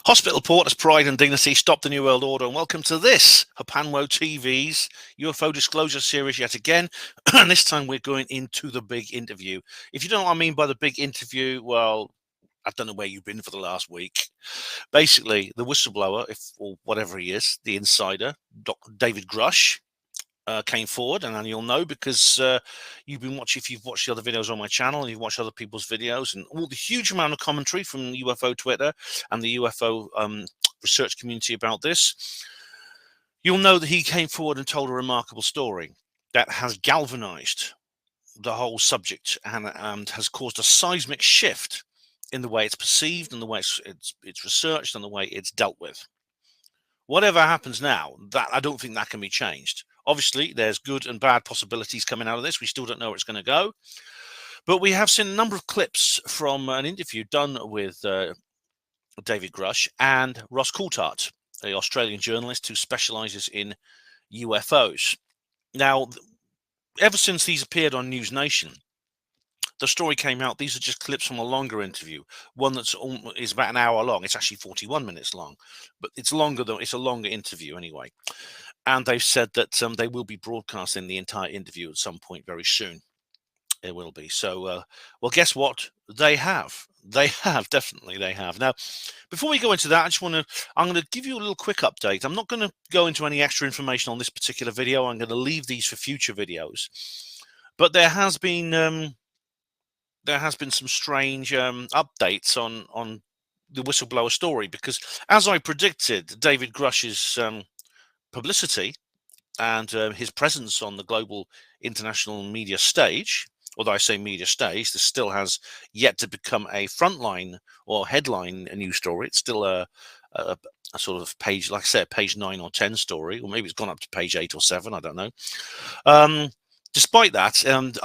Hospital Porters Pride and Dignity, Stop the New World Order, and welcome to this Hapanwo TV's UFO Disclosure Series yet again. And this time we're going into the big interview. If you don't know what I mean by the big interview, well, I don't know where you've been for the last week. Basically, the whistleblower, or whatever he is, the insider, Dr. David Grush, came forward, and you'll know because you've been watching. If you've watched the other videos on my channel and you've watched other people's videos and all the huge amount of commentary from UFO Twitter and the UFO research community about this, you'll know that he came forward and told a remarkable story that has galvanized the whole subject and has caused a seismic shift in the way it's perceived and the way it's researched and the way it's dealt with. Whatever happens now, that I don't think that can be changed. Obviously, there's good and bad possibilities coming out of this. We still don't know where it's going to go. But we have seen a number of clips from an interview done with David Grush and Ross Coulthart, the Australian journalist who specializes in UFOs. Now, ever since these appeared on News Nation, the story came out. These are just clips from a longer interview, one is about an hour long. It's actually 41 minutes long, but it's longer though. It's a longer interview anyway. And they've said that they will be broadcasting the entire interview at some point very soon. It will be. So, well, guess what? They have. They have. Definitely they have. Now, before we go into that, I'm going to give you a little quick update. I'm not going to go into any extra information on this particular video. I'm going to leave these for future videos. But there has been some strange updates on the whistleblower story, because as I predicted, David Grush's publicity and his presence on the global international media stage, although I say media stage, this still has yet to become a frontline or headline news story. It's still a sort of page, like I said, page 9 or 10 story, or maybe it's gone up to page 8 or 7, I don't know. Despite that, and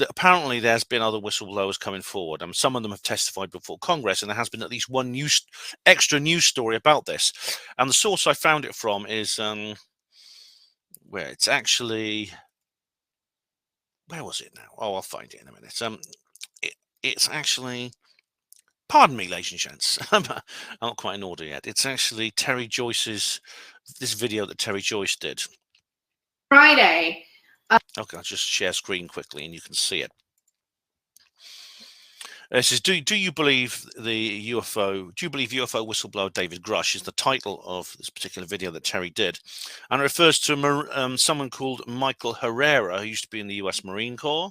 apparently there's been other whistleblowers coming forward, and some of them have testified before Congress, and there has been at least one extra news story about this. And the source I found it from is where it's actually, where was it now? Oh, I'll find it in a minute. It's actually, pardon me, ladies and gents, I'm not quite in order yet. It's actually Terry Joyce's, this video that Terry Joyce did. Friday. Okay, I'll just share screen quickly and you can see it. It says, do you believe UFO whistleblower David Grush is the title of this particular video that Terry did. And it refers to someone called Michael Herrera, who used to be in the US Marine Corps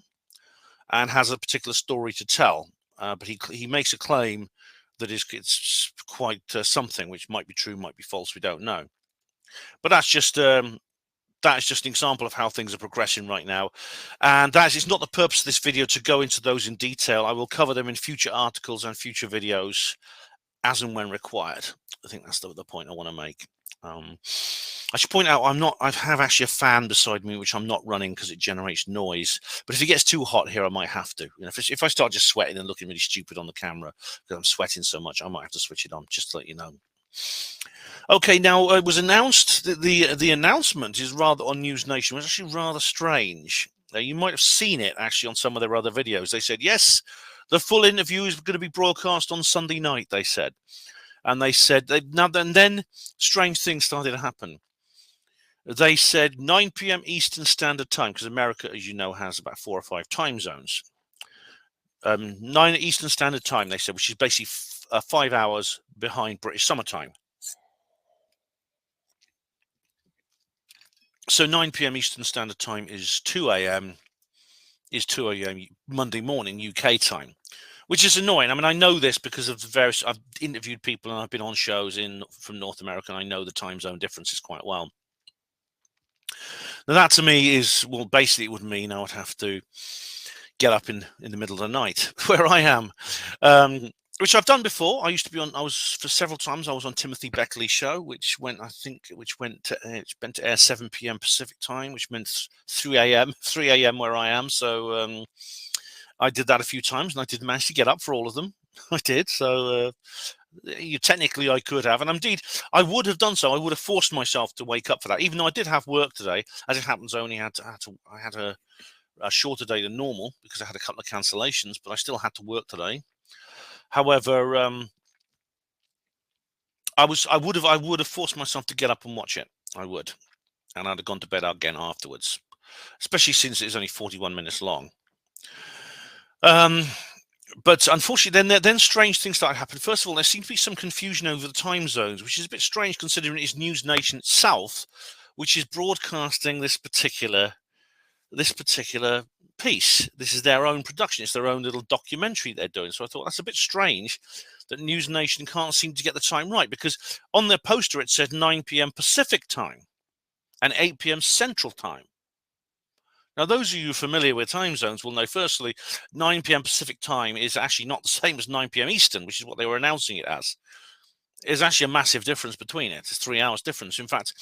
and has a particular story to tell. But he makes a claim that it's quite something, which might be true, might be false, we don't know. But that's just an example of how things are progressing right now. And it's not the purpose of this video to go into those in detail. I will cover them in future articles and future videos as and when required. I think that's the point I want to make. I should point out I have actually a fan beside me, which I'm not running because it generates noise. But if it gets too hot here, I might have to. You know, if I start just sweating and looking really stupid on the camera because I'm sweating so much, I might have to switch it on, just to let you know. Okay, now it was announced that the announcement is rather on News Nation. It was actually rather strange. You might have seen it actually on some of their other videos. They said, yes, the full interview is going to be broadcast on Sunday night, they said. And they said, then strange things started to happen. They said 9 p.m. Eastern Standard Time, because America, as you know, has about 4 or 5 time zones. 9 Eastern Standard Time, they said, which is basically 5 hours behind British summertime. So 9 p.m. Eastern Standard Time is 2 a.m. Monday morning UK time, which is annoying. I mean, I know this because of the various. I've interviewed people and I've been on shows from North America, and I know the time zone differences quite well. Now, that to me is, well, basically it would mean I would have to get up in the middle of the night where I am. Which I've done before. For several times I was on Timothy Beckley's show, which went to air 7 p.m. Pacific time, which meant 3 a.m. where I am. So I did that a few times, and I did manage to get up for all of them. I did. So technically I could have, and indeed I would have done so. I would have forced myself to wake up for that, even though I did have work today. As it happens, I had a shorter day than normal because I had a couple of cancellations, but I still had to work today. However, I would have forced myself to get up and watch it. I would, and I'd have gone to bed again afterwards, especially since it's only 41 minutes long. But unfortunately, then strange things started happening. First of all, there seemed to be some confusion over the time zones, which is a bit strange considering it's News Nation itself, which is broadcasting this particular piece. This is their own production. It's their own little documentary they're doing. So I thought that's a bit strange that News Nation can't seem to get the time right, because on their poster it said 9 p.m. Pacific time and 8 p.m. Central time. Now, those of you familiar with time zones will know, firstly, 9 p.m. Pacific time is actually not the same as 9 p.m. Eastern, which is what they were announcing it as. There's actually a massive difference between it. It's 3 hours difference. In fact,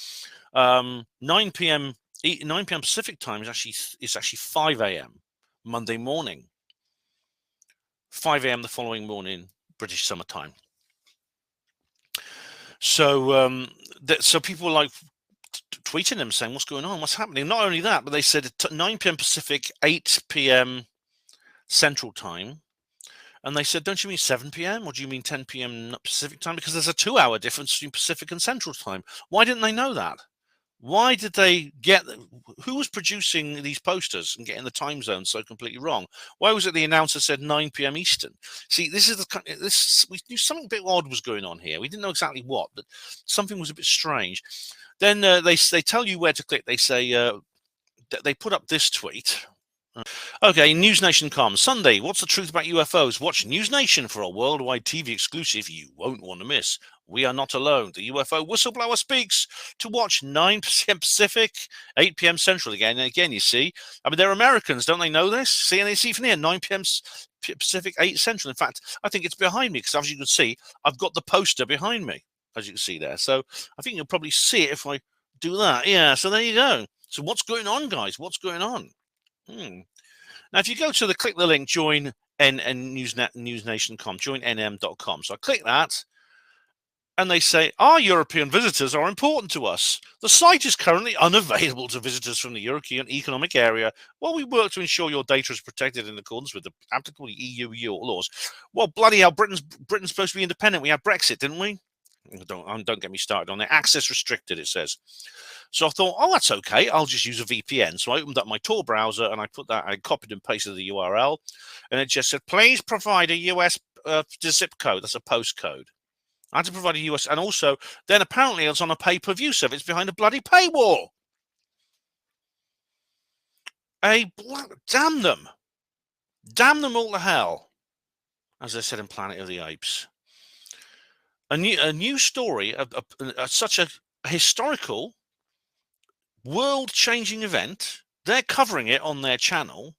9 p.m. Pacific time is actually 5 a.m. Monday morning. 5 a.m. the following morning, British summer time. So, so people were like tweeting them saying, "What's going on? What's happening?" Not only that, but they said 9 p.m. Pacific, 8 p.m. Central time. And they said, "Don't you mean 7 p.m. or do you mean 10 p.m. Pacific time? Because there's a 2-hour difference between Pacific and Central time." Why didn't they know that? Why did they get? Who was producing these posters and getting the time zone so completely wrong? Why was it the announcer said 9 p.m. Eastern? See, we knew something a bit odd was going on here. We didn't know exactly what, but something was a bit strange. Then they tell you where to click. They say they put up this tweet. Okay, News Nation.com. Sunday, what's the truth about UFOs? Watch News Nation for a worldwide TV exclusive you won't want to miss. We are not alone. The UFO whistleblower speaks. To watch 9 p.m. Pacific, 8 p.m. Central again. And again, you see, I mean, they're Americans. Don't they know this? See, and they see from here, 9 p.m. Pacific, 8 Central. In fact, I think it's behind me because, as you can see, I've got the poster behind me, as you can see there. So I think you'll probably see it if I do that. Yeah, so there you go. So what's going on, guys? What's going on? Now, if you go to click the link, join newsnation.com, join nm.com. So I click that, and they say, our European visitors are important to us. The site is currently unavailable to visitors from the European Economic Area while we work to ensure your data is protected in accordance with the applicable EU laws. Well, bloody hell, Britain's supposed to be independent. We had Brexit, didn't we? Don't get me started on it. Access restricted, it says. So I thought, oh, that's okay. I'll just use a VPN. So I opened up my Tor browser and I copied and pasted the URL, and it just said, please provide a US zip code. That's a postcode. I had to provide a US, and also then apparently it's on a pay-per-view service behind a bloody paywall. Damn them. Damn them all to hell, as they said in Planet of the Apes. A new story of such a historical, world-changing event. They're covering it on their channel,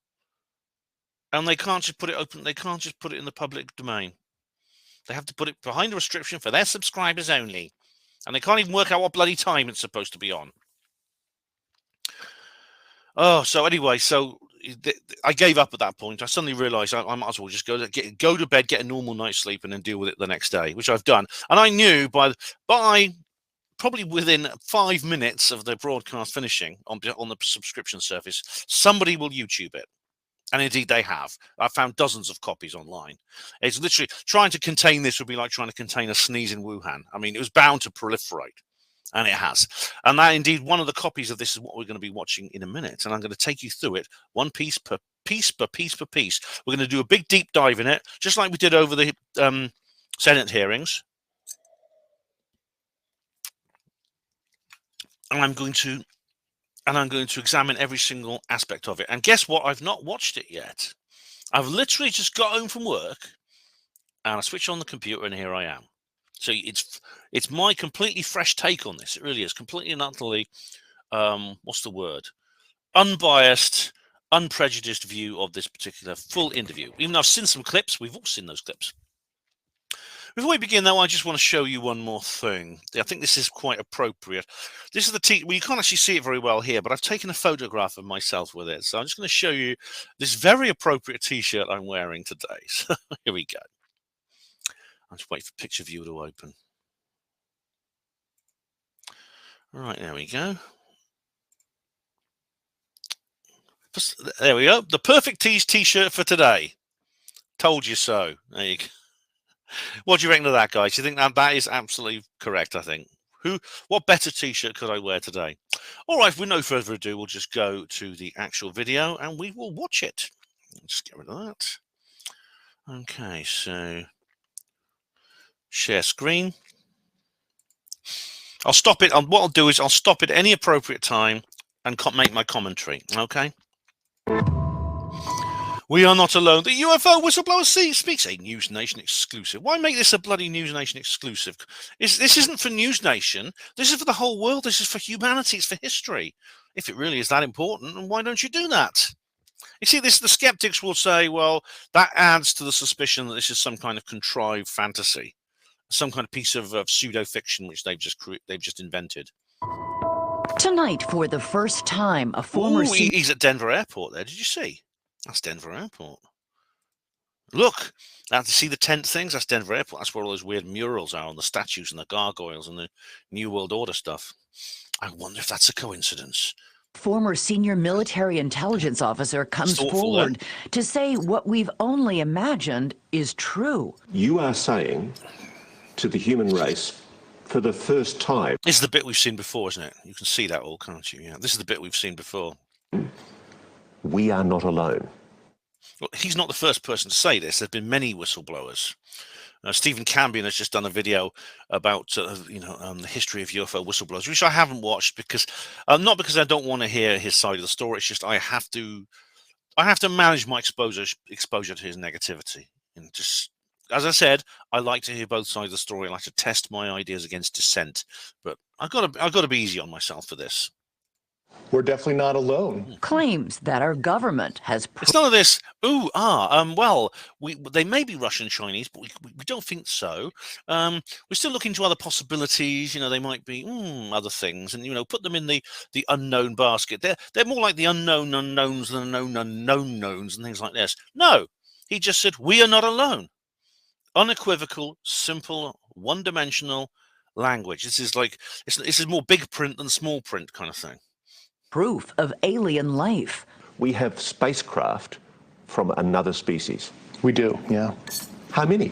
and they can't just put it open. They can't just put it in the public domain. They have to put it behind a restriction for their subscribers only, and they can't even work out what bloody time it's supposed to be on. Oh, so anyway, so I gave up at that point. I suddenly realised I might as well just go to bed, get a normal night's sleep, and then deal with it the next day, which I've done. And I knew by probably within 5 minutes of the broadcast finishing on the subscription service, somebody will YouTube it. And indeed they have. I've found dozens of copies online. It's literally trying to contain this would be like trying to contain a sneeze in Wuhan. I mean, it was bound to proliferate, and it has. And that indeed, one of the copies of this is what we're going to be watching in a minute. And I'm going to take you through it one piece per piece. We're going to do a big deep dive in it, just like we did over the Senate hearings. And I'm going to examine every single aspect of it. And guess what? I've not watched it yet. I've literally just got home from work, and I switch on the computer, and here I am. So it's my completely fresh take on this. It really is completely and utterly, what's the word? Unbiased, unprejudiced view of this particular full interview. Even though I've seen some clips, we've all seen those clips. Before we begin, though, I just want to show you one more thing. I think this is quite appropriate. This is the well, you can't actually see it very well here, but I've taken a photograph of myself with it. So I'm just going to show you this very appropriate T-shirt I'm wearing today. So here we go. I'll just wait for Picture Viewer to open. All right, there we go. There we go. The perfect T-shirt for today. Told you so. There you go. What do you reckon of that, guys? Do you think that is absolutely correct? I think. What better T-shirt could I wear today? All right, with no further ado, we'll just go to the actual video and we will watch it. Just get rid of that. Okay, so share screen. I'll stop it. What I'll do is I'll stop it at any appropriate time and make my commentary. Okay. We are not alone. The UFO whistleblower speaks, a News Nation exclusive. Why make this a bloody News Nation exclusive? This isn't for News Nation. This is for the whole world. This is for humanity. It's for history. If it really is that important, then why don't you do that? You see, the skeptics will say, well, that adds to the suspicion that this is some kind of contrived fantasy, some kind of piece of pseudo-fiction which they've just invented. Tonight, for the first time, a former... Ooh, he's at Denver Airport there. Did you see? That's Denver Airport. Look, now to see the tent things, that's Denver Airport. That's where all those weird murals are on the statues and the gargoyles and the New World Order stuff. I wonder if that's a coincidence. Former senior military intelligence officer comes forward to say what we've only imagined is true. You are saying to the human race, for the first time... This is the bit we've seen before, isn't it? You can see that all, can't you? Yeah, this is the bit we've seen before. We are not alone. Well, he's not the first person to say this. There have been many whistleblowers. Stephen Cambion has just done a video about the history of UFO whistleblowers, which I haven't watched because not because I don't want to hear his side of the story. It's just I have to manage my exposure to his negativity. And just as I said, I like to hear both sides of the story. I like to test my ideas against dissent, but I've got to be easy on myself for this. We're definitely not alone. Claims that our government has... It's none of this, well, they may be Russian Chinese, but we don't think so. We're still looking to other possibilities. They might be other things, and, put them in the unknown basket. They're more like the unknown unknowns than the known knowns and things like this. No, he just said, we are not alone. Unequivocal, simple, one-dimensional language. This is more big print than small print kind of thing. Proof of alien life. We have spacecraft from another species. We do, yeah. How many?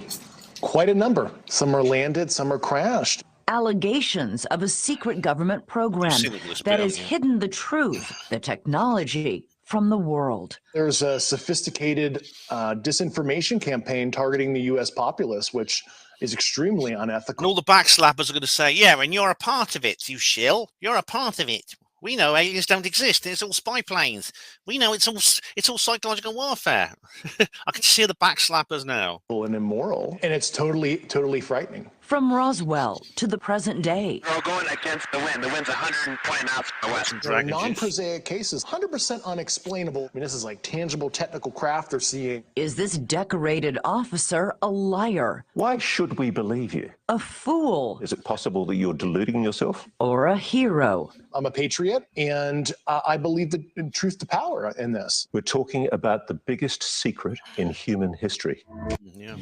Quite a number. Some are landed, some are crashed. Allegations of a secret government program that has hidden the truth, the technology, from the world. There's a sophisticated disinformation campaign targeting the U.S. populace, which is extremely unethical. And all the backslappers are going to say, yeah, and you're a part of it, you shill. You're a part of it. We know aliens don't exist. It's all spy planes. We know it's all psychological warfare. I can see the backslappers now. And immoral, and it's totally frightening. From Roswell to the present day. We're going against the wind. The wind's 120 miles to the west. There are non-prosaic cases, 100% unexplainable. I mean, this is like tangible technical craft they're seeing. Is this decorated officer a liar? Why should we believe you? A fool? Is it possible that you're deluding yourself? Or a hero? I'm a patriot, and I believe in truth to power in this. We're talking about the biggest secret in human history. Yeah.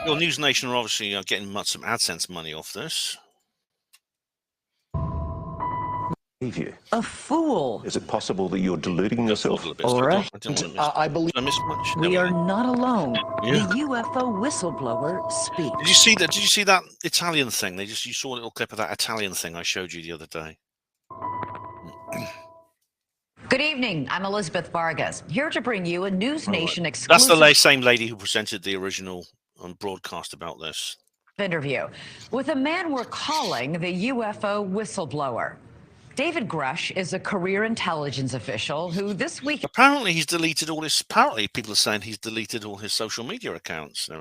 Well, News Nation are obviously getting some AdSense money off this. You. A fool. Is it possible that you're deluding yourself? Or I believe we are not alone. Yeah. The UFO whistleblower speaks. Did you see that Italian thing? You saw a little clip of that Italian thing I showed you the other day. Good evening. I'm Elizabeth Vargas, here to bring you a News Nation exclusive. That's the same lady who presented the original broadcast about this interview with a man we're calling the UFO whistleblower. David Grush is a career intelligence official who this week... Apparently he's deleted all his... Apparently people are saying he's deleted all his social media accounts. I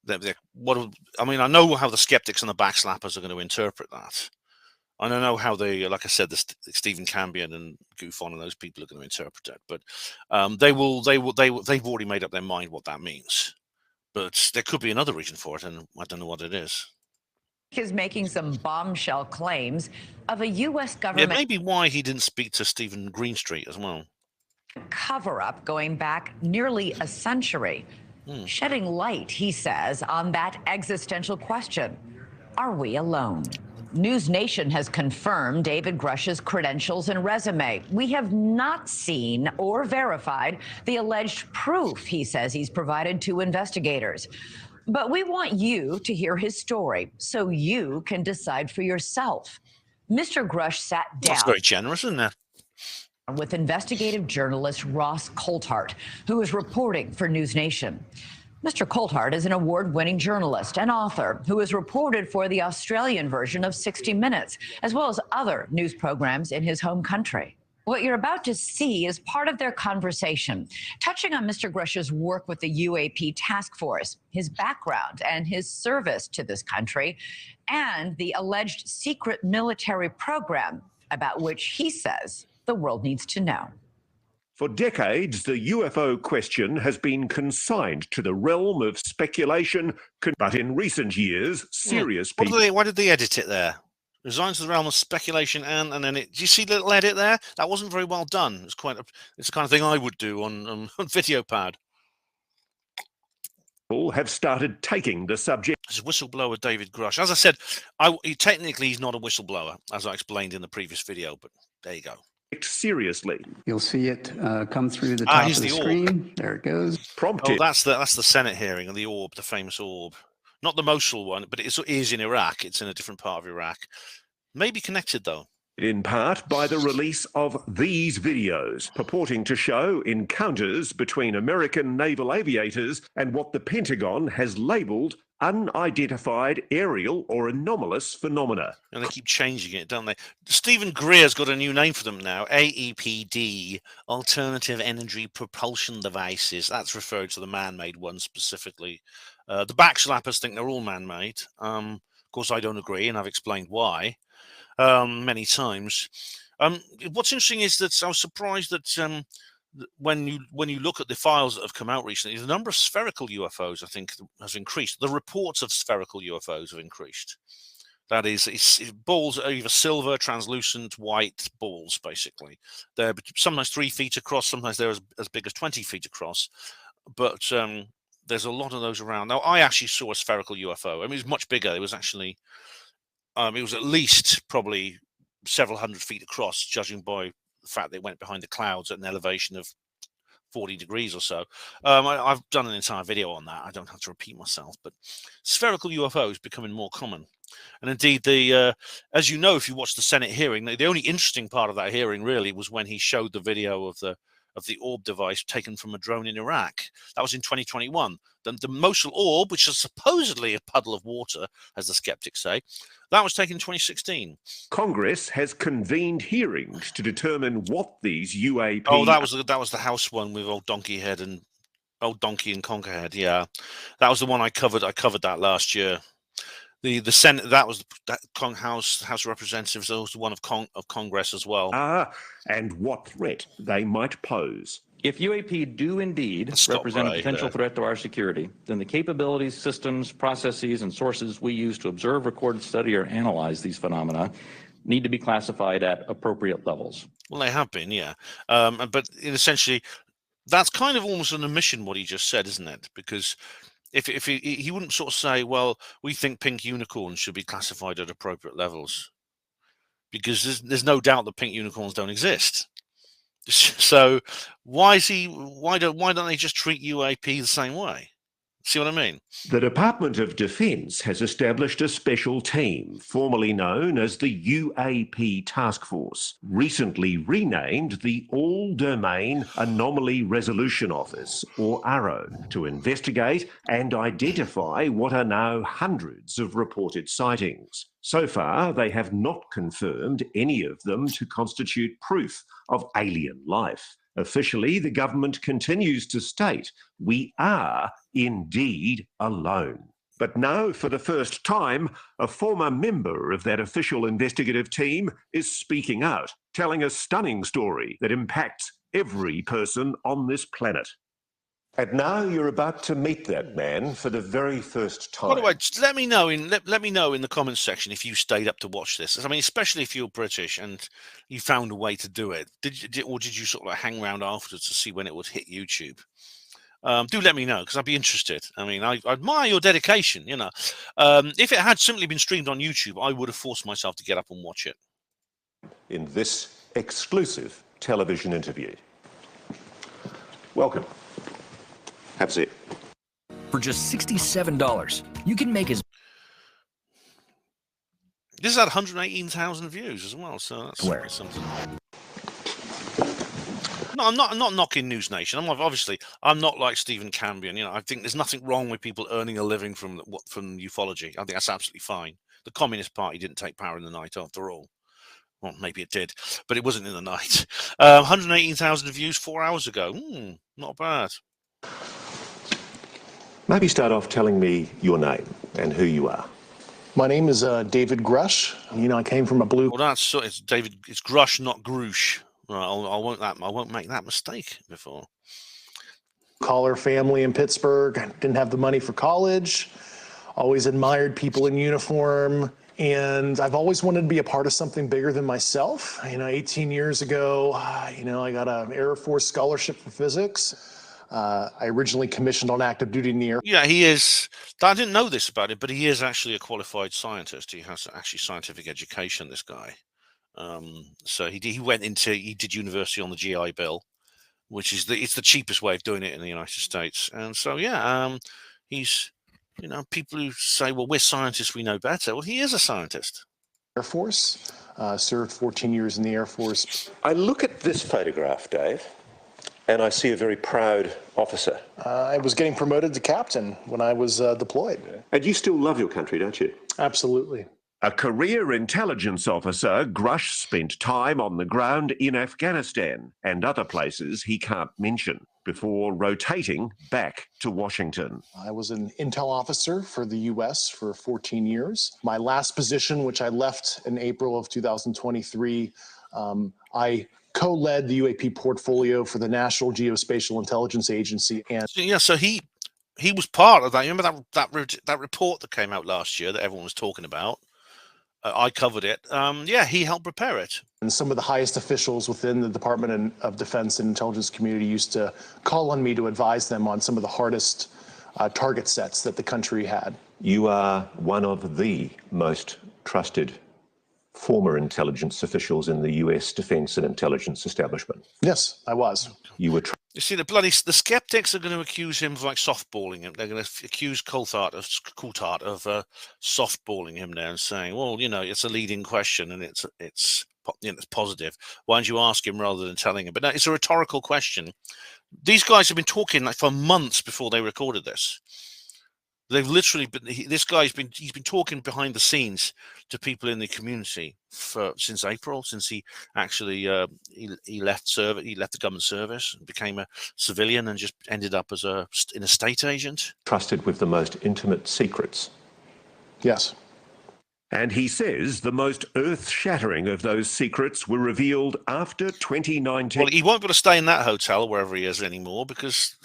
mean, I know how the skeptics and the backslappers are going to interpret that. I don't know how they, like I said, the Stephen Cambion and Gufon and those people are going to interpret it. But they've already made up their mind what that means. But there could be another reason for it, and I don't know what it is. Is making some bombshell claims of a U.S. government... It may be why he didn't speak to Stephen Greenstreet as well. ...cover-up going back nearly a century. Shedding light, he says, on that existential question. Are we alone? News Nation has confirmed David Grush's credentials and resume. We have not seen or verified the alleged proof he says he's provided to investigators. But we want you to hear his story so you can decide for yourself. Mr. Grush sat down. That's very generous, isn't it? With investigative journalist Ross Coulthart, who is reporting for News Nation. Mr. Coulthart is an award-winning journalist and author who has reported for the Australian version of 60 Minutes, as well as other news programs in his home country. What you're about to see is part of their conversation, touching on Mr. Grush's work with the UAP task force, his background and his service to this country, and the alleged secret military program about which he says the world needs to know. For decades, the UFO question has been consigned to the realm of speculation, but in recent years, serious people... Why did they edit it there? Resigns to the realm of speculation, and then it... Do you see the little edit there? That wasn't very well done. It's the kind of thing I would do on VideoPad. have started taking the subject. This is whistleblower David Grush. As I said, technically he's not a whistleblower, as I explained in the previous video, but there you go. Seriously. You'll see it come through the top of the screen. Orb. There it goes. Prompted. Oh, that's the Senate hearing and the orb, the famous orb. Not the Mosul one, but it is in Iraq. It's in a different part of Iraq. Maybe connected, though. In part by the release of these videos, purporting to show encounters between American naval aviators and what the Pentagon has labelled unidentified aerial or anomalous phenomena. And they keep changing it, don't they? Stephen Greer's got a new name for them now, AEPD, Alternative Energy Propulsion Devices. That's referred to the man-made ones specifically. The backslappers think they're all man-made. Of course, I don't agree, and I've explained why many times. What's interesting is that I was surprised that when you look at the files that have come out recently, the number of spherical UFOs, I think, has increased. The reports of spherical UFOs have increased. That is, it's balls are either silver, translucent, white balls, basically. They're sometimes 3 feet across, sometimes they're as big as 20 feet across. But there's a lot of those around. Now, I actually saw a spherical UFO. I mean, it was much bigger. It was actually, it was at least probably several hundred feet across, judging by the fact they went behind the clouds at an elevation of 40 degrees or so. I've done an entire video on that. I don't have to repeat myself, but spherical UFOs becoming more common. And indeed, as you know, if you watch the Senate hearing, the only interesting part of that hearing really was when he showed the video of the orb device taken from a drone in Iraq. That was in 2021. The Mosul orb, which is supposedly a puddle of water, as the skeptics say, that was taken in 2016. Congress has convened hearings to determine what these UAP... Oh, that was the House one with old Donkey Head and old Donkey and Conkerhead. Yeah, that was the one I covered. I covered that last year. The Senate, that was the House of Representatives, that was the one of Congress as well. And what threat they might pose. If UAP do indeed represent a potential threat to our security, then the capabilities, systems, processes, and sources we use to observe, record, study, or analyze these phenomena need to be classified at appropriate levels. Well, they have been, yeah. But essentially, that's kind of almost an omission what he just said, isn't it? Because if he wouldn't sort of say, well, we think pink unicorns should be classified at appropriate levels, because there's no doubt that pink unicorns don't exist. So why don't they just treat UAP the same way? See what I mean? The Department of Defense has established a special team, formerly known as the UAP Task Force, recently renamed the All-Domain Anomaly Resolution Office, or ARROW, to investigate and identify what are now hundreds of reported sightings. So far, they have not confirmed any of them to constitute proof of alien life. Officially, the government continues to state, we are indeed alone. But now, for the first time, a former member of that official investigative team is speaking out, telling a stunning story that impacts every person on this planet. And now you're about to meet that man for the very first time. By the way, just let me know in the comments section if you stayed up to watch this. I mean, especially if you're British and you found a way to do it. Did you sort of hang around afterwards to see when it would hit YouTube? Do let me know, because I'd be interested. I mean, I admire your dedication, you know. If it had simply been streamed on YouTube, I would have forced myself to get up and watch it. In this exclusive television interview. Welcome. Have a seat. For just $67, you can make as... This had 118,000 views as well, so that's something. No, I'm not knocking News Nation. I'm not like Stephen Cambion. You know, I think there's nothing wrong with people earning a living from ufology. I think that's absolutely fine. The Communist Party didn't take power in the night, after all. Well, maybe it did, but it wasn't in the night. 118,000 views 4 hours ago. Not bad. Maybe start off telling me your name and who you are. My name is David Grush. You know, I came from a blue. Well, it's David. It's Grush, not Grush. Right, I won't make that mistake before. Collar family in Pittsburgh. Didn't have the money for college. Always admired people in uniform. And I've always wanted to be a part of something bigger than myself. You know, 18 years ago, you know, I got an Air Force scholarship for physics. I originally commissioned on active duty in the Air Force. Yeah, he is. I didn't know this about it, but he is actually a qualified scientist. He has actually scientific education, this guy. So he did university on the GI Bill, which is it's the cheapest way of doing it in the United States. And so, yeah, he's... You know, people who say, well, we're scientists, we know better. Well, he is a scientist. Air Force, served 14 years in the Air Force. I look at this photograph, Dave, and I see a very proud officer. I was getting promoted to captain when I was deployed. And you still love your country, don't you? Absolutely. A career intelligence officer, Grush spent time on the ground in Afghanistan and other places he can't mention before rotating back to Washington. I was an intel officer for the U.S. for 14 years. My last position, which I left in April of 2023, I co-led the UAP portfolio for the National Geospatial Intelligence Agency. And yeah, so he was part of that. You remember that report that came out last year that everyone was talking about? I covered it. Yeah, he helped prepare it. And some of the highest officials within the Department of Defense and intelligence community used to call on me to advise them on some of the hardest target sets that the country had. You are one of the most trusted former intelligence officials in the US defense and intelligence establishment. Yes, I was. You were. You see, the skeptics are going to accuse him of like softballing him. They're going to accuse Coulthard of softballing him there and saying, well, you know, it's a leading question and it's positive. Why don't you ask him rather than telling him? But no, it's a rhetorical question. These guys have been talking like for months before they recorded this. They've literally been. This guy's been talking behind the scenes to people in the community since April, since he actually he left the government service and became a civilian and just ended up as an estate agent. Trusted with the most intimate secrets. Yes. And he says the most earth-shattering of those secrets were revealed after 2019. Well, he won't be able to stay in that hotel wherever he is anymore because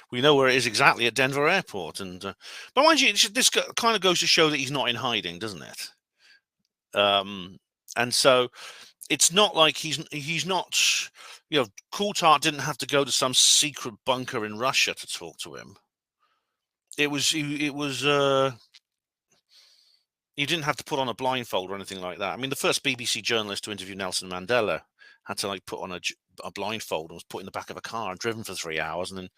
we know where it is exactly at Denver Airport. And but mind you, this kind of goes to show that he's not in hiding, doesn't it? And so it's not like he's not. You know, Coulthard didn't have to go to some secret bunker in Russia to talk to him. It was. You didn't have to put on a blindfold or anything like that. I mean, the first BBC journalist to interview Nelson Mandela had to like put on a blindfold and was put in the back of a car and driven for 3 hours, and then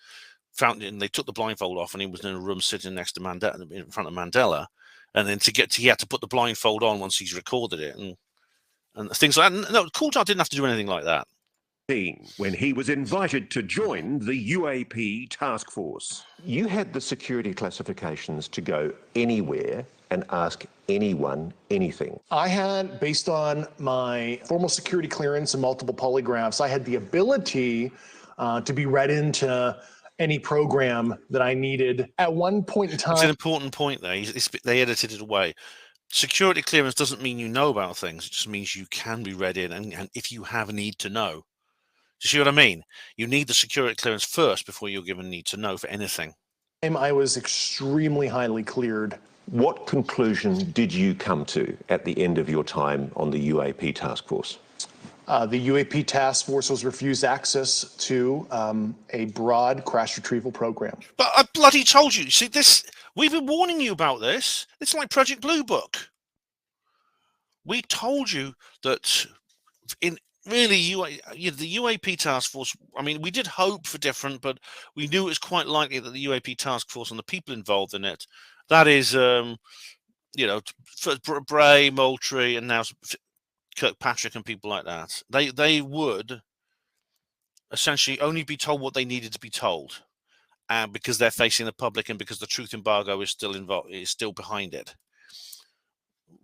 found it. And they took the blindfold off, and he was in a room sitting next to Mandela, in front of Mandela. And then he had to put the blindfold on once he's recorded it, and things like that. No, Coulthard didn't have to do anything like that. When he was invited to join the UAP task force, you had the security classifications to go anywhere and ask anyone anything. I had, based on my formal security clearance and multiple polygraphs, I had the ability to be read into any program that I needed at one point in time. It's an important point there. They edited it away. Security clearance doesn't mean you know about things. It just means you can be read in, and if you have a need to know. Do you see what I mean? You need the security clearance first before you're given need to know for anything. I was extremely highly cleared. What conclusion did you come to at the end of your time on the UAP task force? The UAP task force was refused access to a broad crash retrieval program. But I bloody told you. See, this, we've been warning you about this. It's like Project Blue Book. We told you that in really the UAP task force, I mean, we did hope for different, but we knew it was quite likely that the UAP task force and the people involved in it, that is, you know, Bray, Moultrie, and now Kirkpatrick and people like that, they would essentially only be told what they needed to be told, and because they're facing the public and because the truth embargo is still involved, is still behind it.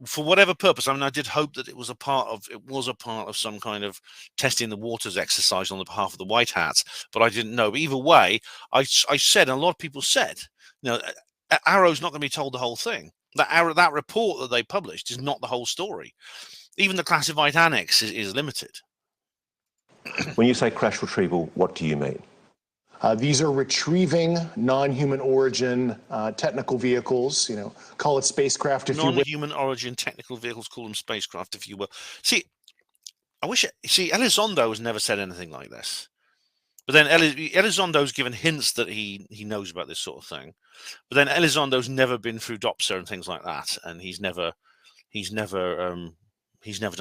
For whatever purpose, I mean, I did hope that it was a part of some kind of testing the waters exercise on the behalf of the White Hats, but I didn't know. But either way, I said, and a lot of people said, you know, Arrow's not going to be told the whole thing. That report that they published is not the whole story. Even the classified annex is limited. When you say crash retrieval, what do you mean? These are retrieving non-human origin technical vehicles, you know, call it spacecraft if you will. Non-human origin technical vehicles, call them spacecraft if you will. See, Elizondo has never said anything like this. But then Elizondo's given hints that he knows about this sort of thing. But then Elizondo's never been through DOPSA and things like that, and he's never done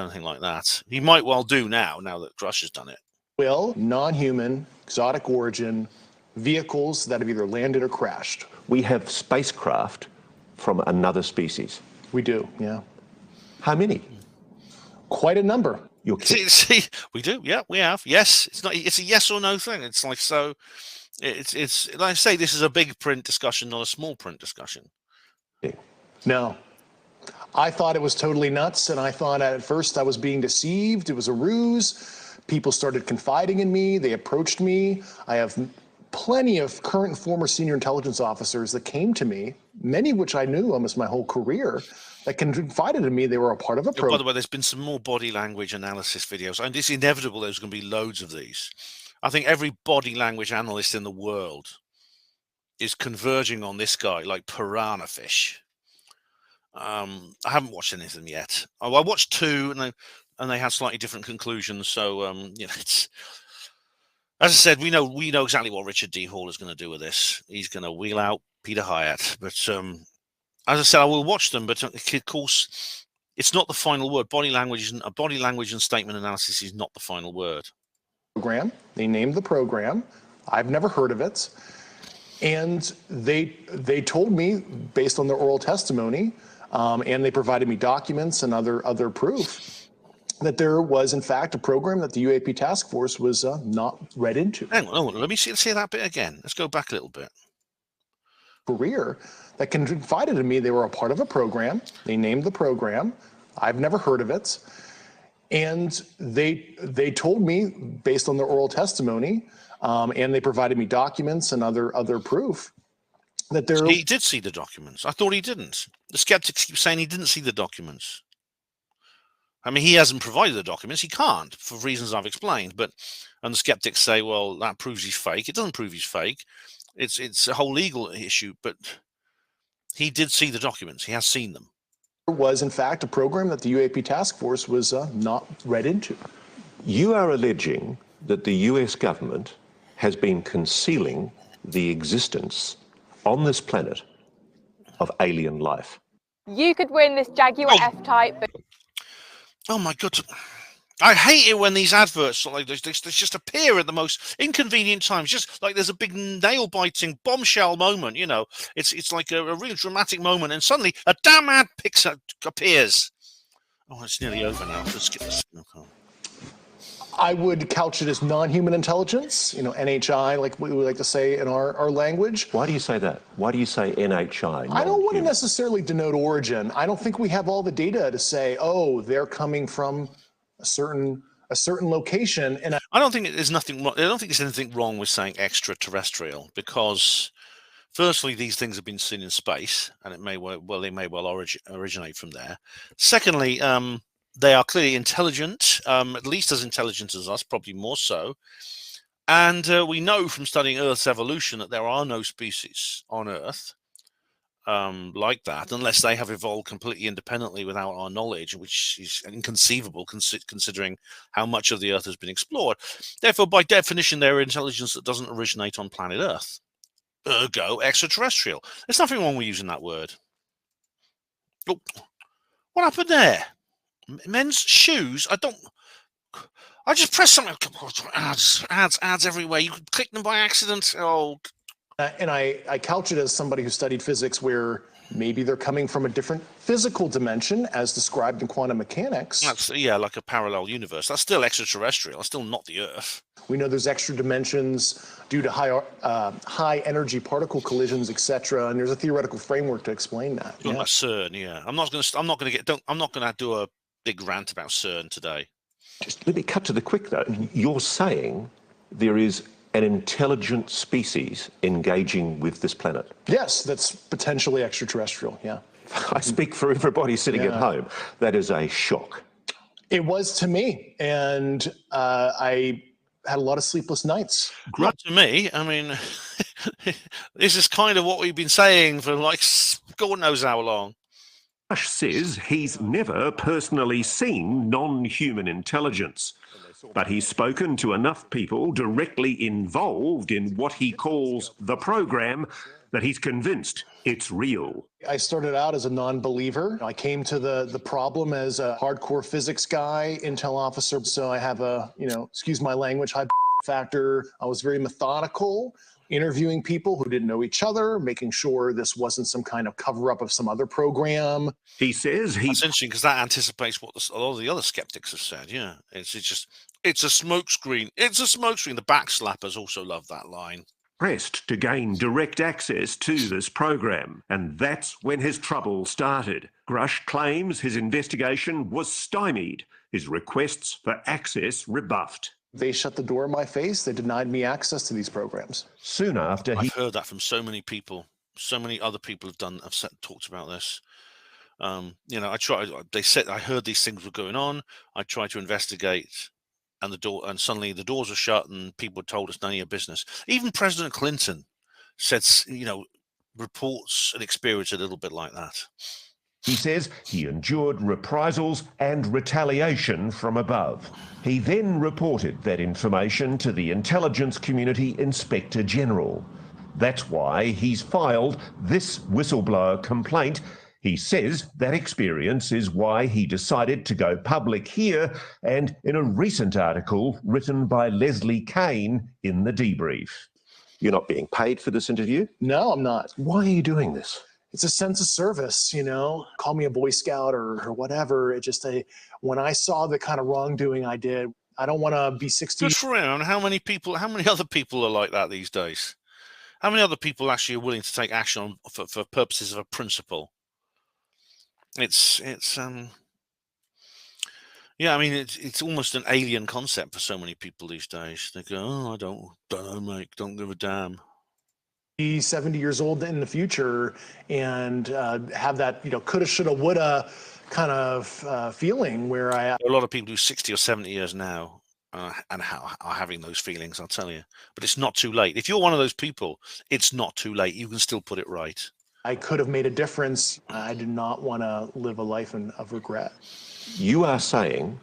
anything like that. He might well do now that Grush has done it. Well, non-human, exotic origin vehicles that have either landed or crashed. We have spacecraft from another species. We do, yeah. How many? Quite a number. See, we do, yeah, we have. Yes, it's a yes or no thing. It's like, so it's like I say, this is a big print discussion, not a small print discussion. No. I thought it was totally nuts, and I thought at first I was being deceived. It was a ruse. People started confiding in me. They approached me. I have plenty of current and former senior intelligence officers that came to me, many of which I knew almost my whole career, that confided in me they were a part of a program. By the way, there's been some more body language analysis videos, and it's inevitable there's going to be loads of these. I think every body language analyst in the world is converging on this guy like piranha fish. I haven't watched any of them yet. I watched two, and they had slightly different conclusions. So you know, it's, as I said, we know exactly what Richard D. Hall is going to do with this. He's going to wheel out Peter Hyatt. But as I said, I will watch them. But of course, it's not the final word. Body language and statement analysis is not the final word. Program. They named the program. I've never heard of it, and they told me based on their oral testimony, and they provided me documents and other proof that there was, in fact, a program that the UAP task force was not read into. Hang on, let me see that bit again. Let's go back a little bit. Career that confided in me they were a part of a program. They named the program. I've never heard of it. And they told me, based on their oral testimony, and they provided me documents and other proof, that there... He did see the documents. I thought he didn't. The skeptics keep saying he didn't see the documents. I mean, he hasn't provided the documents. He can't, for reasons I've explained. And the skeptics say, well, that proves he's fake. It doesn't prove he's fake. It's a whole legal issue, but he did see the documents. He has seen them. There was, in fact, a program that the UAP task force was not read into. You are alleging that the US government has been concealing the existence on this planet of alien life. You could win this Jaguar F-Type, but... Oh my God. I hate it when these adverts like this just appear at the most inconvenient times. Just like there's a big nail-biting bombshell moment, you know. It's like a really dramatic moment, and suddenly a damn ad appears. Oh, it's nearly over now. Let's get this. Okay. I would couch it as non-human intelligence, you know, NHI, like we would like to say in our language. Why do you say that? Why do you say NHI? I don't want to necessarily denote origin. I don't think we have all the data to say, oh, they're coming from a certain location. And I don't think there's anything wrong with saying extraterrestrial, because firstly, these things have been seen in space, and they may well originate from there. Secondly, they are clearly intelligent, at least as intelligent as us, probably more so. And we know from studying Earth's evolution that there are no species on Earth like that, unless they have evolved completely independently without our knowledge, which is inconceivable considering how much of the Earth has been explored. Therefore, by definition, they're intelligence that doesn't originate on planet Earth. Ergo, extraterrestrial. There's nothing wrong with using that word. Oh, what happened there? Men's shoes? I just pressed something. Ads everywhere. You could click them by accident. Oh. And I couch it as somebody who studied physics where maybe they're coming from a different physical dimension as described in quantum mechanics. That's, yeah, like a parallel universe. That's still extraterrestrial. That's still not the Earth. We know there's extra dimensions due to high energy particle collisions, etc. And there's a theoretical framework to explain that. Talking about CERN, yeah. I'm not going to do a big rant about CERN today. Just let me cut to the quick though. You're saying there is an intelligent species engaging with this planet? Yes, that's potentially extraterrestrial, yeah. I speak for everybody sitting at home. That is a shock. It was to me, and I had a lot of sleepless nights. Not to me. I mean, this is kind of what we've been saying for like God knows how long. Rush says he's never personally seen non-human intelligence, but he's spoken to enough people directly involved in what he calls the program that he's convinced it's real. I started out as a non-believer. I came to the problem as a hardcore physics guy, intel officer, so I have a, excuse my language, high factor. I was very methodical, interviewing people who didn't know each other, making sure this wasn't some kind of cover-up of some other program. He says that's interesting because that anticipates what a lot of the other skeptics have said. Yeah, it's a smokescreen. It's a smokescreen. The backslappers also love that line. Pressed to gain direct access to this program, and that's when his trouble started. Grush claims his investigation was stymied, his requests for access rebuffed. They shut the door in my face. They denied me access to these programs. Soon after, I've heard that from so many people. So many other people have talked about this. I heard these things were going on. I tried to investigate, and suddenly the doors were shut, and people told us none of your business. Even President Clinton said, reports and experience a little bit like that. He says he endured reprisals and retaliation from above. He then reported that information to the Intelligence Community Inspector General. That's why he's filed this whistleblower complaint. He says that experience is why he decided to go public here and in a recent article written by Leslie Kane in The Debrief. You're not being paid for this interview? No, I'm not. Why are you doing this? It's a sense of service, call me a Boy Scout or whatever. When I saw the kind of wrongdoing I did, I don't want to be 60. Good for him. How many other people are like that these days? How many other people actually are willing to take action for purposes of a principle? It's almost an alien concept for so many people these days. They go, oh, I don't know, mate, don't give a damn. Be 70 years old in the future and have that, coulda, shoulda, woulda kind of feeling where a lot of people who 60 or 70 years now and are having those feelings, I'll tell you. But it's not too late. If you're one of those people, it's not too late. You can still put it right. I could have made a difference. I did not want to live a life of regret. You are saying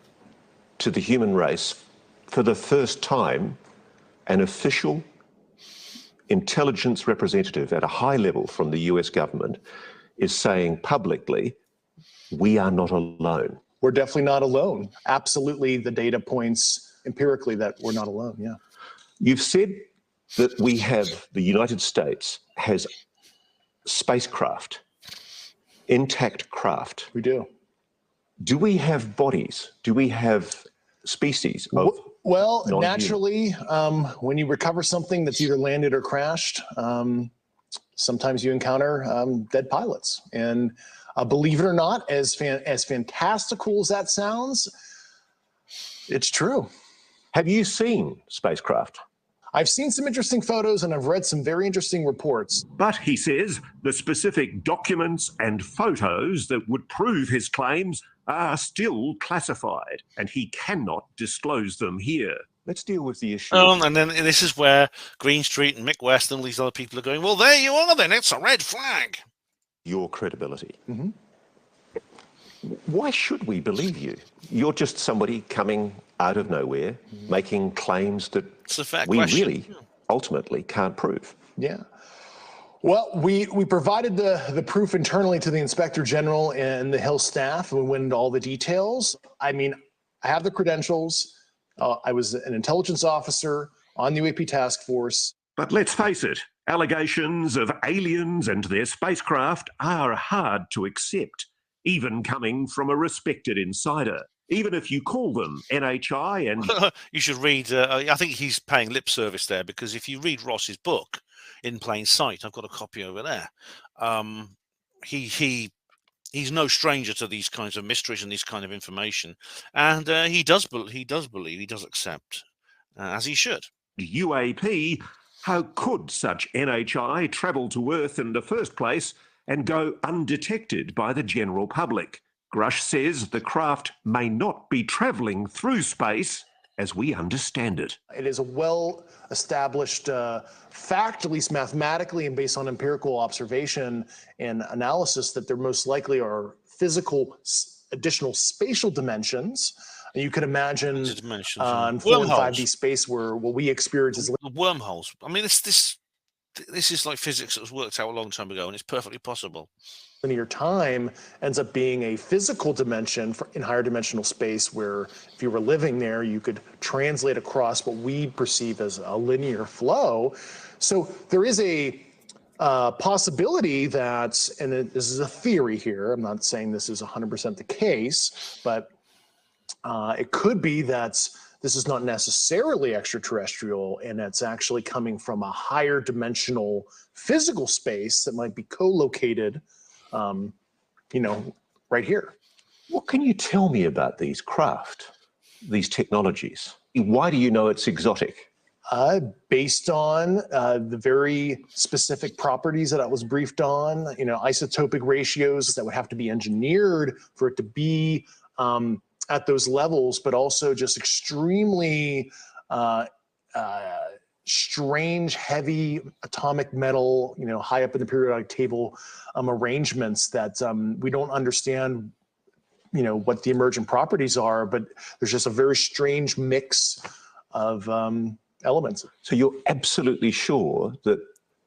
to the human race, for the first time, an official intelligence representative at a high level from the US government is saying publicly, we are not alone. We're definitely not alone. Absolutely, the data points empirically that we're not alone, yeah. You've said that the United States has spacecraft, intact craft. We do. Do we have bodies? Do we have species of Well, naturally, when you recover something that's either landed or crashed, sometimes you encounter dead pilots. And believe it or not, as fantastical as that sounds, it's true. Have you seen spacecraft? I've seen some interesting photos and I've read some very interesting reports. But he says the specific documents and photos that would prove his claims are still classified and he cannot disclose them here. Let's deal with the issue. And then this is where Green Street and Mick West and all these other people are going, well, there you are then, it's a red flag. your credibility. Why should we believe you? You're just somebody coming out of nowhere, making claims that we really ultimately can't prove. Yeah. Well, we provided the proof internally to the Inspector General and the Hill staff, and we went into all the details. I mean, I have the credentials. I was an intelligence officer on the UAP task force. But let's face it, allegations of aliens and their spacecraft are hard to accept, even coming from a respected insider. Even if you call them NHI and... You should read, I think he's paying lip service there, because if you read Ross's book, In Plain Sight, I've got a copy over there, he's no stranger to these kinds of mysteries and these kind of information. And he does believe, he does accept, as he should. UAP, how could such NHI travel to Earth in the first place and go undetected by the general public? Grush says the craft may not be travelling through space as we understand it. It is a well-established fact, at least mathematically and based on empirical observation and analysis, that there most likely are physical additional spatial dimensions. And you could imagine on 4 and 5D space where what we experience is wormholes. I mean, this is like physics that was worked out a long time ago, and it's perfectly possible. Linear time ends up being a physical dimension in higher dimensional space, where if you were living there, you could translate across what we perceive as a linear flow. So there is a possibility that, and this is a theory here, I'm not saying this is 100% the case, but it could be that this is not necessarily extraterrestrial, and it's actually coming from a higher dimensional physical space that might be co-located, right here. What can you tell me about these craft, these technologies? Why do you know it's exotic? Based on the very specific properties that I was briefed on, isotopic ratios that would have to be engineered for it to be at those levels, but also just extremely strange, heavy atomic metal, high up in the periodic table arrangements that we don't understand, what the emergent properties are, but there's just a very strange mix of elements. So you're absolutely sure that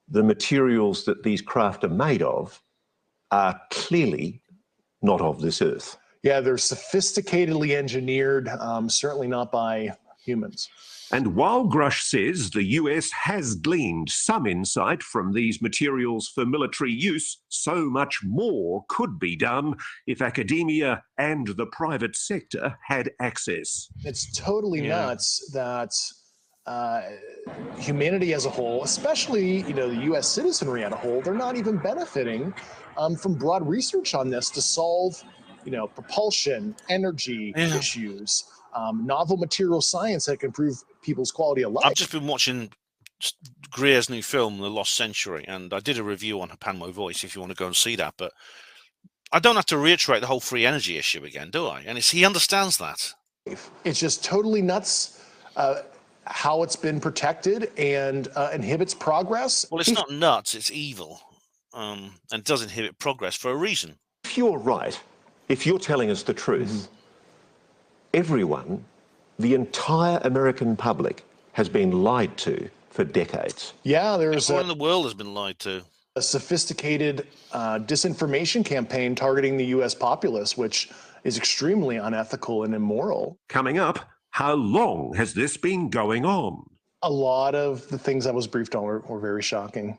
the materials that these craft are made of are clearly not of this Earth? Yeah, they're sophisticatedly engineered, certainly not by humans. And while Grush says the US has gleaned some insight from these materials for military use, so much more could be done if academia and the private sector had access. It's totally nuts that humanity as a whole, especially the US citizenry as a whole, they're not even benefiting from broad research on this to solve propulsion, energy issues, novel material science that can improve people's quality of life. I've just been watching Greer's new film, The Lost Century, and I did a review on Hapanmo Voice if you want to go and see that, but I don't have to reiterate the whole free energy issue again, do I? And he understands that. It's just totally nuts how it's been protected and inhibits progress. Well, it's not nuts, it's evil, and it does inhibit progress for a reason. If you're right, if you're telling us the truth, everyone, the entire American public, has been lied to for decades. Yeah, there's everyone in the world has been lied to. A sophisticated disinformation campaign targeting the U.S. populace, which is extremely unethical and immoral. Coming up, how long has this been going on? A lot of the things I was briefed on were very shocking.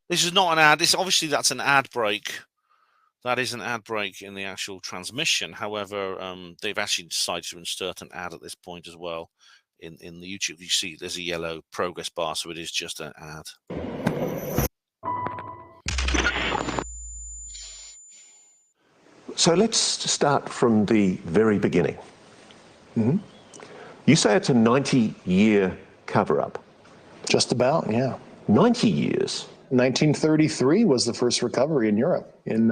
This is not an ad. Obviously that's an ad break. That is an ad break in the actual transmission. However, they've actually decided to insert an ad at this point as well in the YouTube. You see there's a yellow progress bar, so it is just an ad. So let's start from the very beginning. You say it's a 90-year cover-up. Just about, yeah. 90 years. 1933 was the first recovery in Europe, in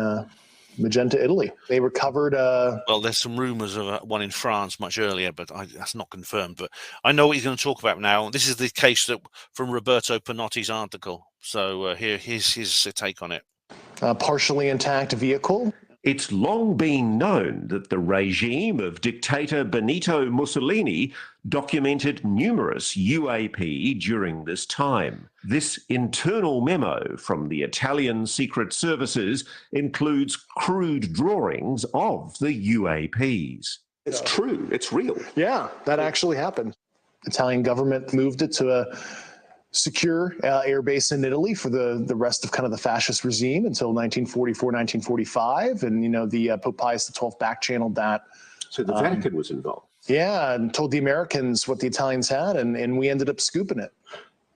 Magenta, Italy. They recovered well, there's some rumors of one in France much earlier, but that's not confirmed. But I know what he's going to talk about now. This is the case that from Roberto Panotti's article. So here's his take on it. A partially intact vehicle. It's long been known that the regime of dictator Benito Mussolini documented numerous UAP during this time. This internal memo from the Italian secret services includes crude drawings of the UAPs. It's true. It's real. Yeah, that actually happened. Italian government moved it to a secure air base in Italy for the rest of kind of the fascist regime until 1944, 1945. And, the Pope Pius XII back-channeled that. So the Vatican was involved? Yeah, and told the Americans what the Italians had, and we ended up scooping it.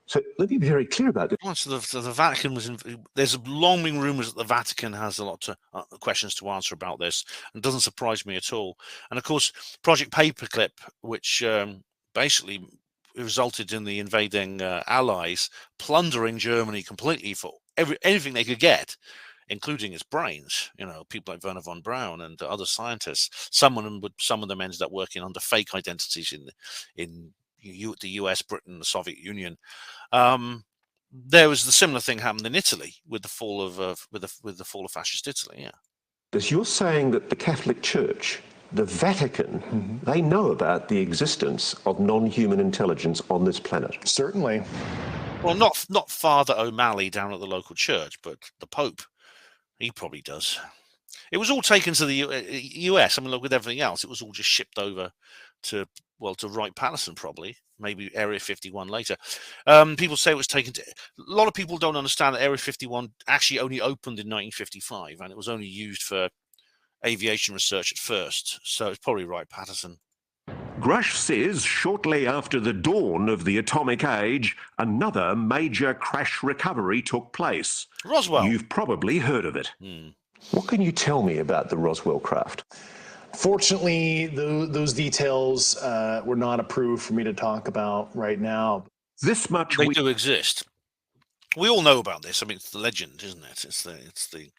So let me be very clear about this. So the Vatican was there's long been rumors that the Vatican has a lot of questions to answer about this, and doesn't surprise me at all. And of course, Project Paperclip, which basically resulted in the invading allies plundering Germany completely for anything they could get, including its brains. People like Werner von Braun and other scientists. Some of them ended up working under fake identities in the US, Britain, the Soviet Union. There was the similar thing happened in Italy with the fall of with the fall of fascist Italy. Yeah. As you're saying that the Catholic Church, the Vatican, they know about the existence of non-human intelligence on this planet. Certainly. Well, not Father O'Malley down at the local church, but the Pope. He probably does. It was all taken to the US. I mean, look, with everything else, it was all just shipped over to Wright-Patterson, probably, maybe Area 51 later. People say it was taken to... A lot of people don't understand that Area 51 actually only opened in 1955, and it was only used for aviation research at first. So it's probably Wright-Patterson. Grush says shortly after the dawn of the atomic age, another major crash recovery took place. Roswell. You've probably heard of it. What can you tell me about the Roswell craft? Fortunately, those details were not approved for me to talk about right now. This much they do exist. We all know about this. I mean, it's the legend, isn't it? It's the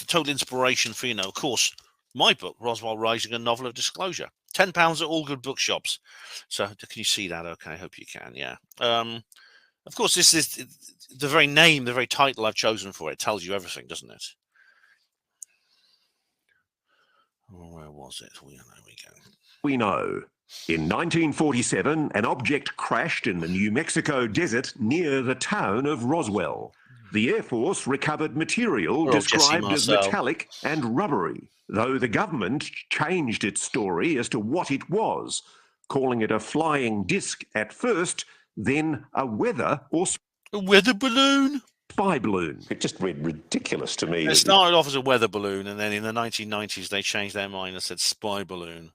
total inspiration for, of course, my book, Roswell Rising, a novel of disclosure. £10 at all good bookshops. So can you see that? Okay, I hope you can. Yeah. Of course, this is the very name, the very title I've chosen for it tells you everything, doesn't it? Where was it? There we go. We know. In 1947, an object crashed in the New Mexico desert near the town of Roswell. The Air Force recovered material described as metallic and rubbery, though the government changed its story as to what it was, calling it a flying disc at first, then a weather balloon? Spy balloon. It just read ridiculous to me. It started off as a weather balloon, and then in the 1990s, they changed their mind and said spy balloon.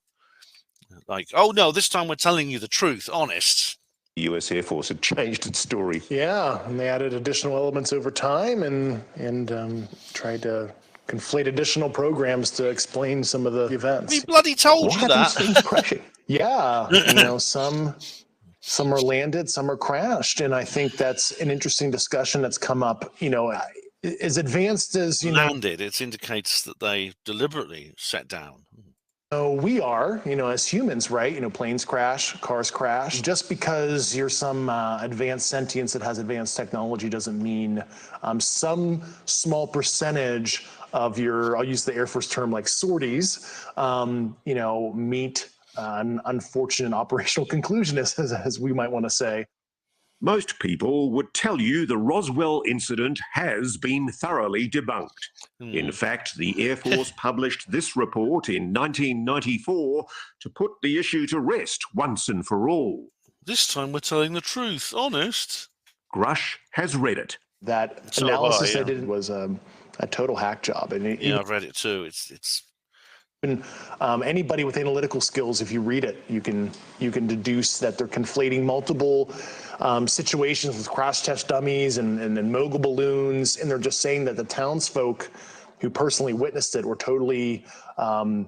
Like, oh no, this time we're telling you the truth, honest. The US Air Force had changed its story. Yeah, and they added additional elements over time and tried to conflate additional programs to explain some of the events. We bloody told you that. Things crashing? Yeah, some are landed, some are crashed, and I think that's an interesting discussion that's come up. As advanced as landed, it indicates that they deliberately set down. We are, as humans, right? Planes crash, cars crash. Just because you're some advanced sentience that has advanced technology doesn't mean some small percentage of your, I'll use the Air Force term like sorties, meet an unfortunate operational conclusion, as we might want to say. Most people would tell you the Roswell incident has been thoroughly debunked. In fact, the Air Force published this report in 1994 to put the issue to rest once and for all. This time we're telling the truth, honest. Grush has read it. That analysis they did was a total hack job. And I've read it too. It's anybody with analytical skills, if you read it, you can deduce that they're conflating multiple situations with crash test dummies and mogul balloons, and they're just saying that the townsfolk who personally witnessed it were totally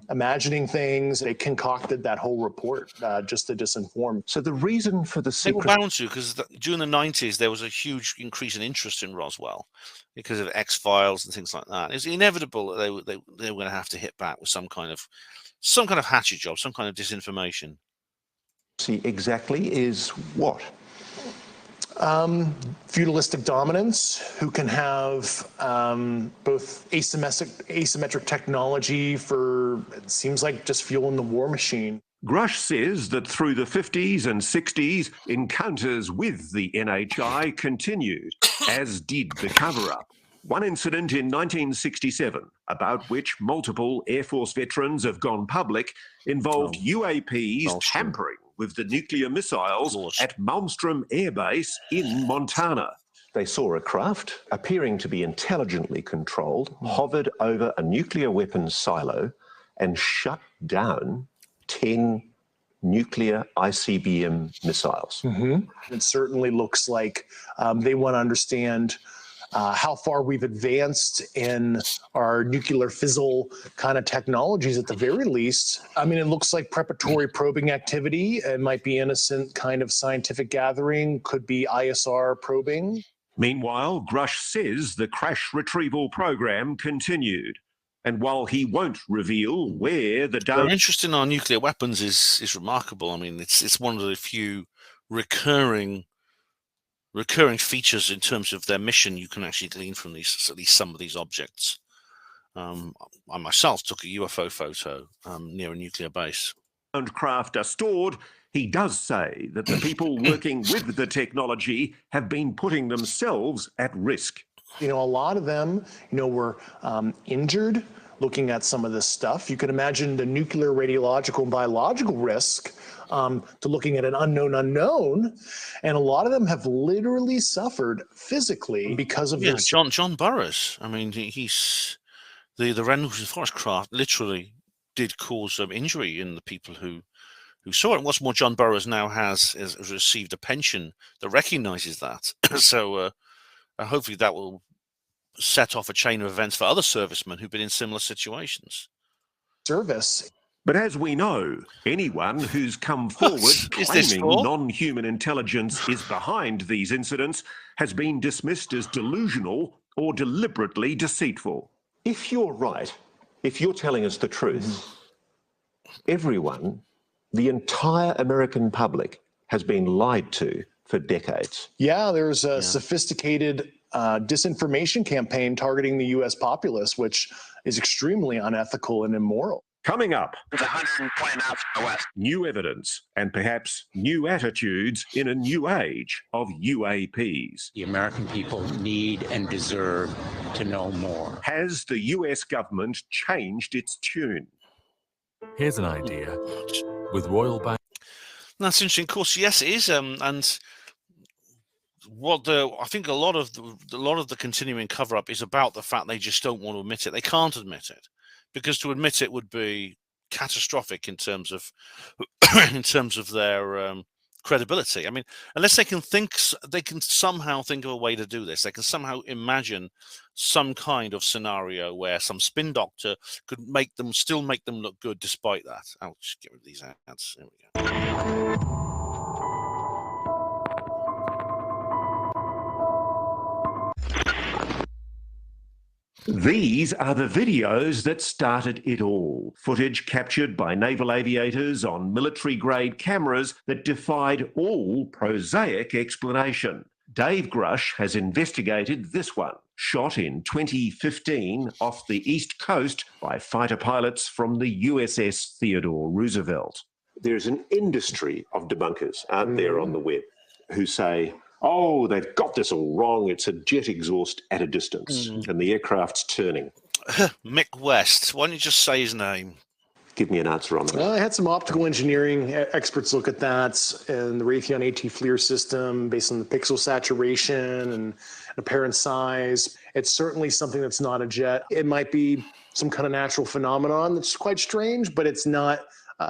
imagining things. They concocted that whole report just to disinform. So the reason for the They were secret... bound to, because during the 90s, there was a huge increase in interest in Roswell because of X-Files and things like that. It's inevitable that they were going to have to hit back with some kind of hatchet job, some kind of disinformation. See, exactly is what? Feudalistic dominance, who can have both asymmetric technology for, it seems like, just fueling the war machine. Grush says that through the 50s and 60s, encounters with the NHI continued, as did the cover-up. One incident in 1967, about which multiple Air Force veterans have gone public, involved UAPs tampering with the nuclear missiles at Malmstrom Air Base in Montana. They saw a craft, appearing to be intelligently controlled, hovered over a nuclear weapons silo and shut down 10 nuclear ICBM missiles. It certainly looks like they want to understand how far we've advanced in our nuclear fizzle kind of technologies at the very least. I mean, it looks like preparatory probing activity. It might be innocent kind of scientific gathering, could be ISR probing. Meanwhile, Grush says the crash retrieval program continued. And while he won't reveal where the Their interest in our nuclear weapons is remarkable. I mean, it's one of the few recurring features in terms of their mission you can actually glean from these, at least some of these objects. I myself took a UFO photo near a nuclear base. Craft are stored, he does say that the people working with the technology have been putting themselves at risk. You know, a lot of them, were injured looking at some of this stuff. You can imagine the nuclear, radiological, and biological risk to looking at an unknown. And a lot of them have literally suffered physically because of this. John Burroughs. I mean, he's the Rendlesham Forest craft literally did cause some injury in the people who saw it. And what's more, John Burroughs now has received a pension that recognizes that. So hopefully that will set off a chain of events for other servicemen who've been in similar situations. But as we know, anyone who's come forward claiming non-human intelligence is behind these incidents has been dismissed as delusional or deliberately deceitful. If you're right, if you're telling us the truth, everyone, the entire American public, has been lied to for decades. Yeah, there's a sophisticated disinformation campaign targeting the U.S. populace, which is extremely unethical and immoral. Coming up, it's 120 miles from the west. New evidence and perhaps new attitudes in a new age of UAPs. The American people need and deserve to know more. Has the US government changed its tune? Here's an idea with Royal Bank. That's interesting. Of course, yes, it is. And I think a lot of the continuing cover-up is about the fact they just don't want to admit it. They can't admit it, because to admit it would be catastrophic in terms of their credibility. I mean, unless they can somehow think of a way to do this. They can somehow imagine some kind of scenario where some spin doctor could still make them look good despite that. I'll just get rid of these ads. There we go. These are the videos that started it all. Footage captured by naval aviators on military-grade cameras that defied all prosaic explanation. Dave Grush has investigated this one, shot in 2015 off the East Coast by fighter pilots from the USS Theodore Roosevelt. There's an industry of debunkers out there on the web who say, oh, they've got this all wrong. It's a jet exhaust at a distance, and the aircraft's turning. Mick West. Why don't you just say his name? Give me an answer on that. Well, I had some optical engineering experts look at that and the Raytheon AT FLIR system based on the pixel saturation and apparent size. It's certainly something that's not a jet. It might be some kind of natural phenomenon that's quite strange, but it's not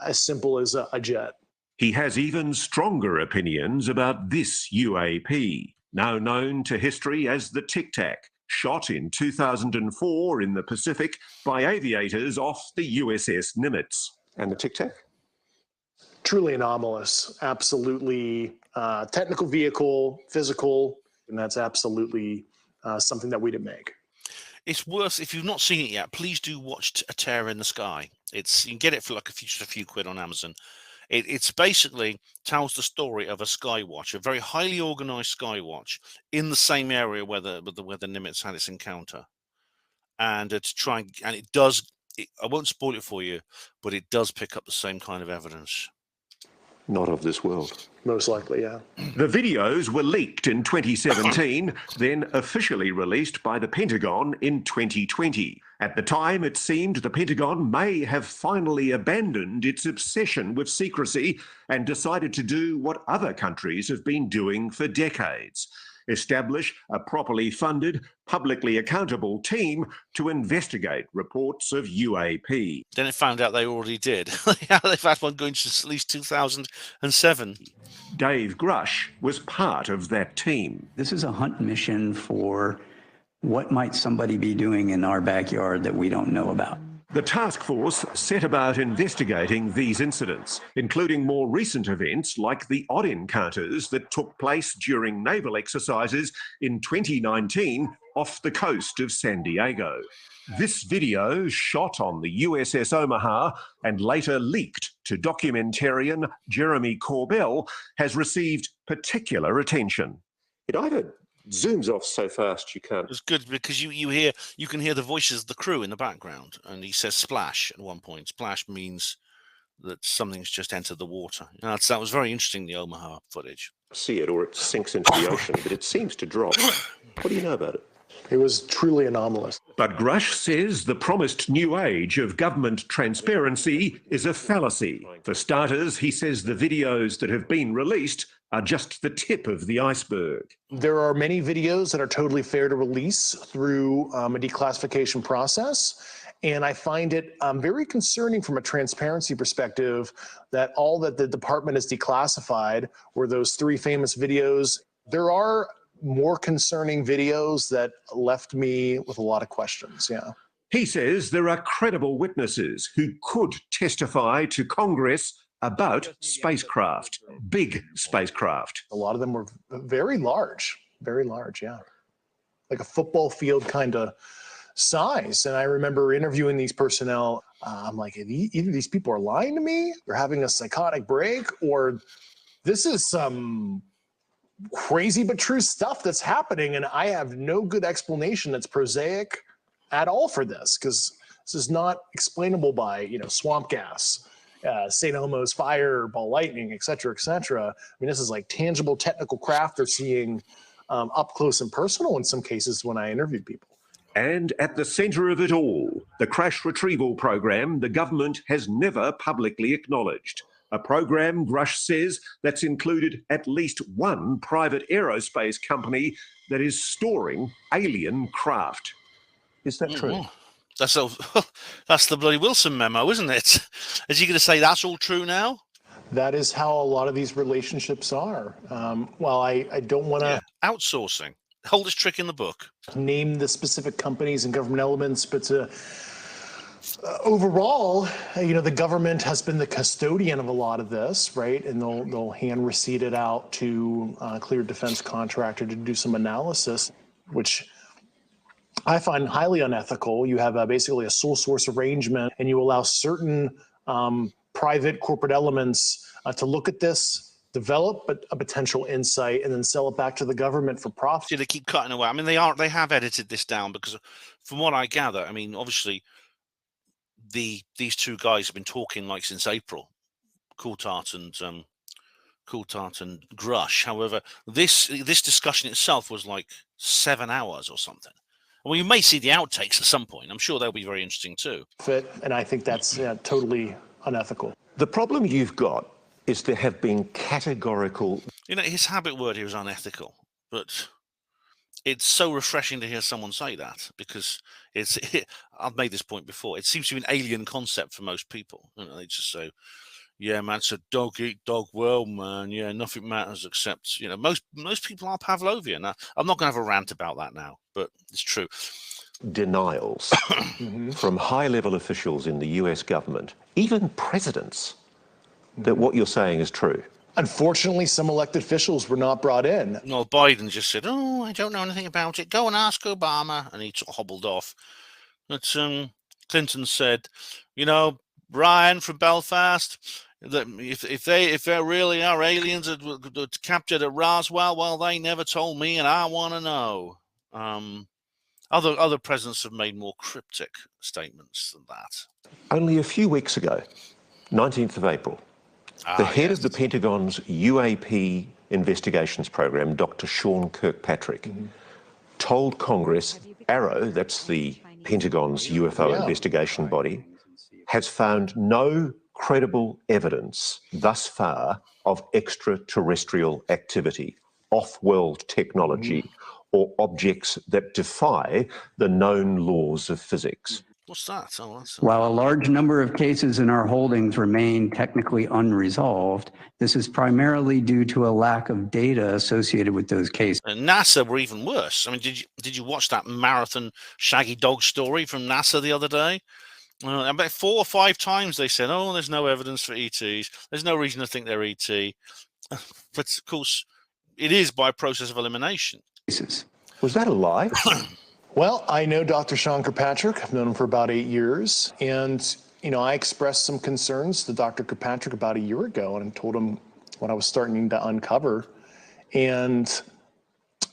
as simple as a jet. He has even stronger opinions about this UAP, now known to history as the Tic Tac, shot in 2004 in the Pacific by aviators off the USS Nimitz. And the Tic Tac? Truly anomalous, absolutely technical vehicle, physical, and that's absolutely something that we didn't make. It's worth, if you've not seen it yet, please do watch A Terror in the Sky. You can get it for like just a few quid on Amazon. It's basically tells the story of a Skywatch, a very highly organized Skywatch in the same area where the Nimitz had its encounter, and it does. I won't spoil it for you, but it does pick up the same kind of evidence. Not of this world. Most likely, yeah. The videos were leaked in 2017, then officially released by the Pentagon in 2020. At the time, it seemed the Pentagon may have finally abandoned its obsession with secrecy and decided to do what other countries have been doing for decades: establish a properly funded, publicly accountable team to investigate reports of UAP. Then it found out they already did. They've had one going since at least 2007. Dave Grush was part of that team. This is a hunt mission for what might somebody be doing in our backyard that we don't know about. The task force set about investigating these incidents, including more recent events like the odd encounters that took place during naval exercises in 2019 off the coast of San Diego. This video, shot on the USS Omaha and later leaked to documentarian Jeremy Corbell, has received particular attention. It either zooms off so fast you can't. It's good because you can hear the voices of the crew in the background, and he says splash at one point. Splash means that something's just entered the water. That was very interesting, the Omaha footage. See it, or it sinks into the ocean, but it seems to drop. What do you know about it? It was truly anomalous. But Grush says the promised new age of government transparency is a fallacy. For starters, he says the videos that have been released are just the tip of the iceberg. There are many videos that are totally fair to release through a declassification process. And I find it very concerning from a transparency perspective that all that the department has declassified were those 3 famous videos. There are more concerning videos that left me with a lot of questions, yeah. He says there are credible witnesses who could testify to Congress about spacecraft, big spacecraft. A lot of them were very large, yeah. Like a football field kind of size. And I remember interviewing these personnel. I'm like, either these people are lying to me, they're having a psychotic break, or this is some crazy but true stuff that's happening, and I have no good explanation that's prosaic at all for this, because this is not explainable by swamp gas, St. Elmo's fire, ball lightning, et cetera, et cetera. I mean, this is like tangible technical craft they're seeing up close and personal in some cases when I interviewed people. And at the center of it all, the crash retrieval program the government has never publicly acknowledged. A program, Grush says, that's included at least one private aerospace company that is storing alien craft. Is that true? That's the bloody Wilson memo, isn't it? Is he going to say that's all true now? That is how a lot of these relationships are. Well, I don't want to... Outsourcing. Oldest trick in the book. Name the specific companies and government elements, but overall, the government has been the custodian of a lot of this, right? And they'll hand receipt it out to a cleared defense contractor to do some analysis, which I find highly unethical. You have basically a sole source arrangement, and you allow certain private corporate elements to look at this, develop a potential insight, and then sell it back to the government for profit. See, they keep cutting away. I mean, they have edited this down, because from what I gather, I mean, obviously, these 2 guys have been talking like since April, Coulthart and Grush. However, this discussion itself was like 7 hours or something. Well, you may see the outtakes at some point. I'm sure they'll be very interesting too. And I think that's totally unethical. The problem you've got is there have been categorical... His habit word here is unethical, but it's so refreshing to hear someone say that, because I've made this point before. It seems to be an alien concept for most people. They just say, yeah, man, it's a dog-eat-dog world, man. Yeah, nothing matters except, most people are Pavlovian. Now, I'm not going to have a rant about that now, but it's true. Denials from high-level officials in the US government, even presidents, that what you're saying is true. Unfortunately, some elected officials were not brought in. No, Biden just said, "Oh, I don't know anything about it. Go and ask Obama," and he sort of hobbled off. But Clinton said, Ryan from Belfast, that if there really are aliens that captured at Roswell, well, they never told me, and I want to know. Other presidents have made more cryptic statements than that. Only a few weeks ago, 19th of April, the head of the Pentagon's UAP investigations program, Dr. Sean Kirkpatrick, told Congress AARO, that's the Pentagon's UFO investigation body, has found no credible evidence thus far of extraterrestrial activity, off-world technology, or objects that defy the known laws of physics. What's that? Oh, While a large number of cases in our holdings remain technically unresolved, this is primarily due to a lack of data associated with those cases. And NASA were even worse. I mean, did you watch that marathon Shaggy Dog story from NASA the other day? About 4 or 5 times they said, "Oh, there's no evidence for ETs. There's no reason to think they're ET." But of course, it is by process of elimination. Was that a lie? Well, I know Dr. Sean Kirkpatrick. I've known him for about 8 years. And, I expressed some concerns to Dr. Kirkpatrick about a year ago and told him what I was starting to uncover. And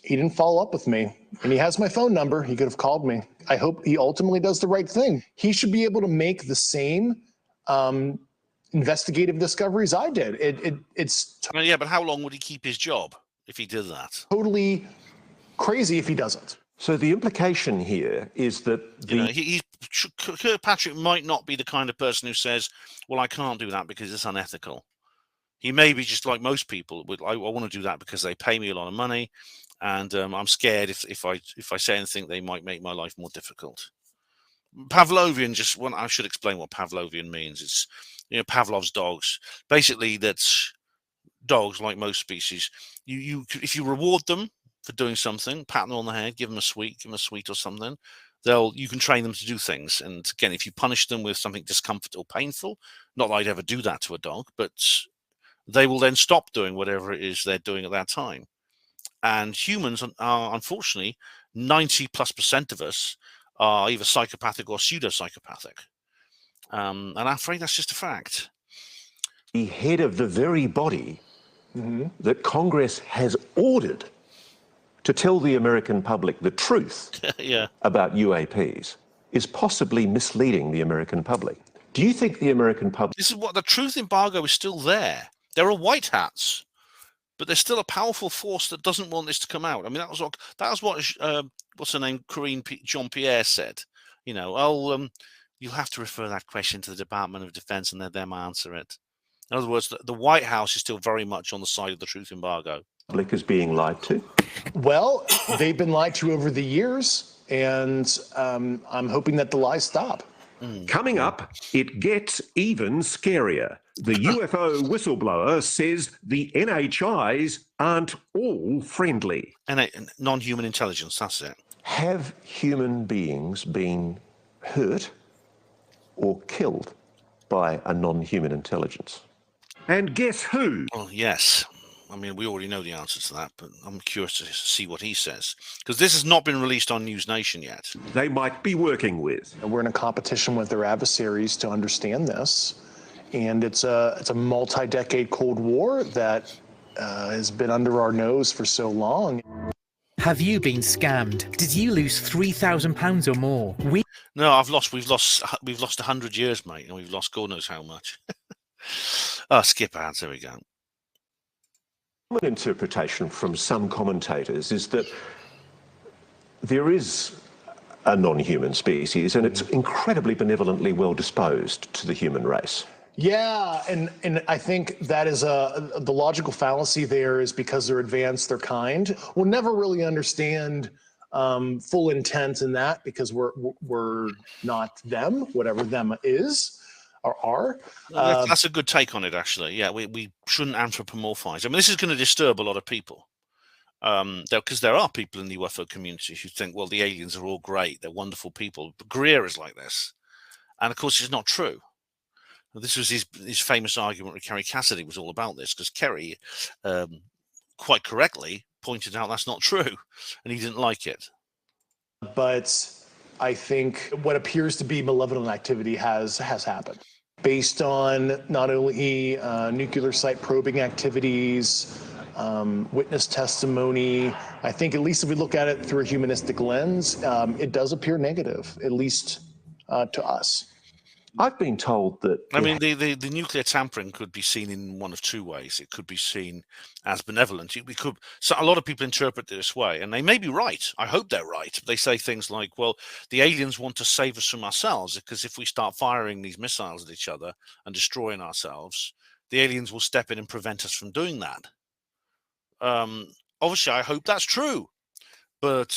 he didn't follow up with me. And he has my phone number. He could have called me. I hope he ultimately does the right thing. He should be able to make the same investigative discoveries I did. It's yeah, but how long would he keep his job if he did that? Totally crazy if he doesn't. So the implication here is that Kirkpatrick might not be the kind of person who says, "Well, I can't do that because it's unethical." He may be just like most people. I want to do that because they pay me a lot of money, and I'm scared if I say anything, they might make my life more difficult. Pavlovian, I should explain what Pavlovian means. It's Pavlov's dogs. Basically, that's dogs, like most species. If you reward them for doing something, pat them on the head, give them a sweet or something, you can train them to do things. And again, if you punish them with something discomfort or painful, not that I'd ever do that to a dog, but they will then stop doing whatever it is they're doing at that time. And humans are, unfortunately, 90+% of us are either psychopathic or pseudo-psychopathic. And I'm afraid that's just a fact. The head of the very body that Congress has ordered to tell the American public the truth about UAPs is possibly misleading the American public. Do you think the American public... This is what the truth embargo is still there. There are white hats, but there's still a powerful force that doesn't want this to come out. I mean, that was what what's her name, Corinne Jean-Pierre said. You'll have to refer that question to the Department of Defense and let them answer it. In other words, the White House is still very much on the side of the truth embargo. Public is being lied to? Well, they've been lied to over the years, and I'm hoping that the lies stop. Coming up, it gets even scarier. The UFO whistleblower says the NHIs aren't all friendly. Non-human intelligence, that's it. Have human beings been hurt or killed by a non-human intelligence? And guess who? Well, yes. I mean, we already know the answer to that, but I'm curious to see what he says, because this has not been released on News Nation yet. They might be working with. We're in a competition with their adversaries to understand this, and it's a multi-decade Cold War that has been under our nose for so long. Have you been scammed? Did you lose £3,000 or more? No, we've lost 100 years, mate, and we've lost God knows how much. Skip ads, there we go. One interpretation from some commentators is that there is a non-human species and it's incredibly benevolently well disposed to the human race. Yeah, and I think that is the logical fallacy there is because they're advanced, they're kind. We'll never really understand full intent in that because we're not them, whatever them is. are. That's a good take on it, actually. Yeah, we shouldn't anthropomorphize. I mean, this is going to disturb a lot of people. Because there are people in the UFO community who think, well, the aliens are all great, they're wonderful people. But Greer is like this. And of course, it's not true. This was his famous argument with Kerry Cassidy was all about this, because Kerry, quite correctly, pointed out that's not true, and he didn't like it. But I think what appears to be malevolent activity has happened, based on not only nuclear site probing activities, witness testimony. I think, at least if we look at it through a humanistic lens, it does appear negative, at least to us. I've been told that... I mean, the nuclear tampering could be seen in one of two ways. It could be seen as benevolent. So a lot of people interpret it this way, and they may be right. I hope they're right. They say things like, well, the aliens want to save us from ourselves, because if we start firing these missiles at each other and destroying ourselves, the aliens will step in and prevent us from doing that. Obviously, I hope that's true. But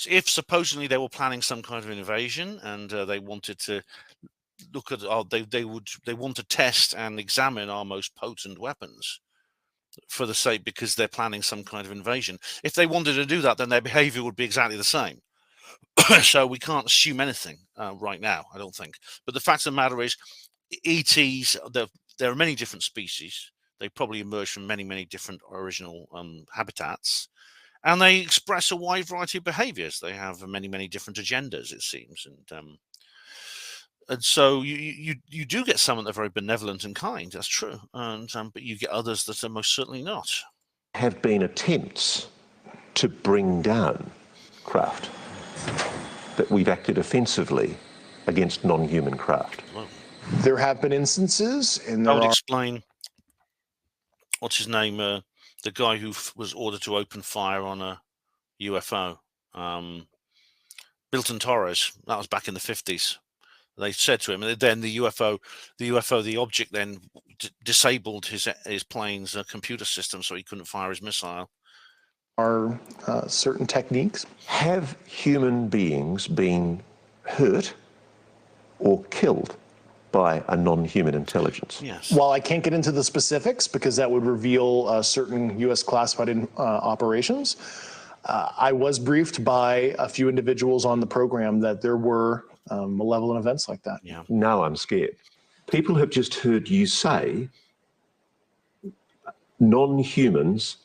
if supposedly they were planning some kind of invasion and they wanted to look at, they want to test and examine our most potent weapons for the sake, because they're planning some kind of invasion. If they wanted to do that, then their behavior would be exactly the same. So we can't assume anything right now, I don't think. But the fact of the matter is, ETs, there are many different species. They probably emerge from many, many different original habitats, and they express a wide variety of behaviors. They have many, many different agendas, it seems. And so you do get some that are very benevolent and kind, that's true. But you get others that are most certainly not. Have been attempts to bring down craft, that we've acted offensively against non-human craft. Well, there have been instances, and there I would are... explain, what's his name, the guy who was ordered to open fire on a UFO, Bilton Torres. That was back in the 50s. They said to him, and then the object then disabled his plane's computer system, so he couldn't fire his missile. Are certain techniques. Have human beings been hurt or killed by a non-human intelligence? Yes. While I can't get into the specifics, because that would reveal certain U.S. classified operations, I was briefed by a few individuals on the program that there were malevolent events like that. Yeah. No, I'm scared. People have just heard you say non-humans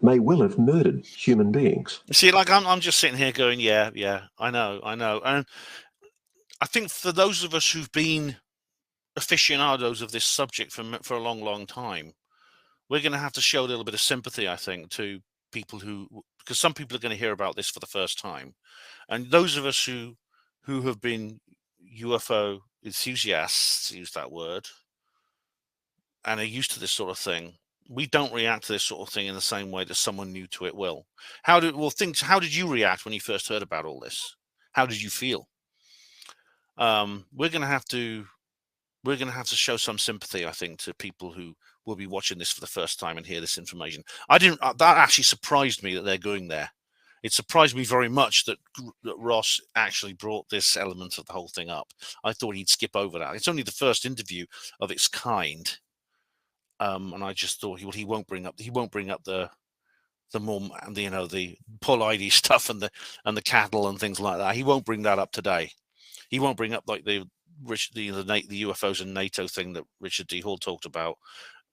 may well have murdered human beings. See, like I'm just sitting here going, yeah, I know. And I think for those of us who've been aficionados of this subject for a long, long time, we're going to have to show a little bit of sympathy, I think, to people because some people are going to hear about this for the first time. And those of us who have been UFO enthusiasts, use that word, and are used to this sort of thing, we don't react to this sort of thing in the same way that someone new to it will. How did you react when you first heard about all this? How did you feel? We're going to have to show some sympathy, I think, to people who will be watching this for the first time and hear this information. That actually surprised me that they're going there. It surprised me very much that Ross actually brought this element of the whole thing up. I thought he'd skip over that. It's only the first interview of its kind, and I just thought he won't bring up the more, the Paul ID stuff and the cattle and things like that. He won't bring that up today. He won't bring up like the UFOs and NATO thing that Richard D. Hall talked about.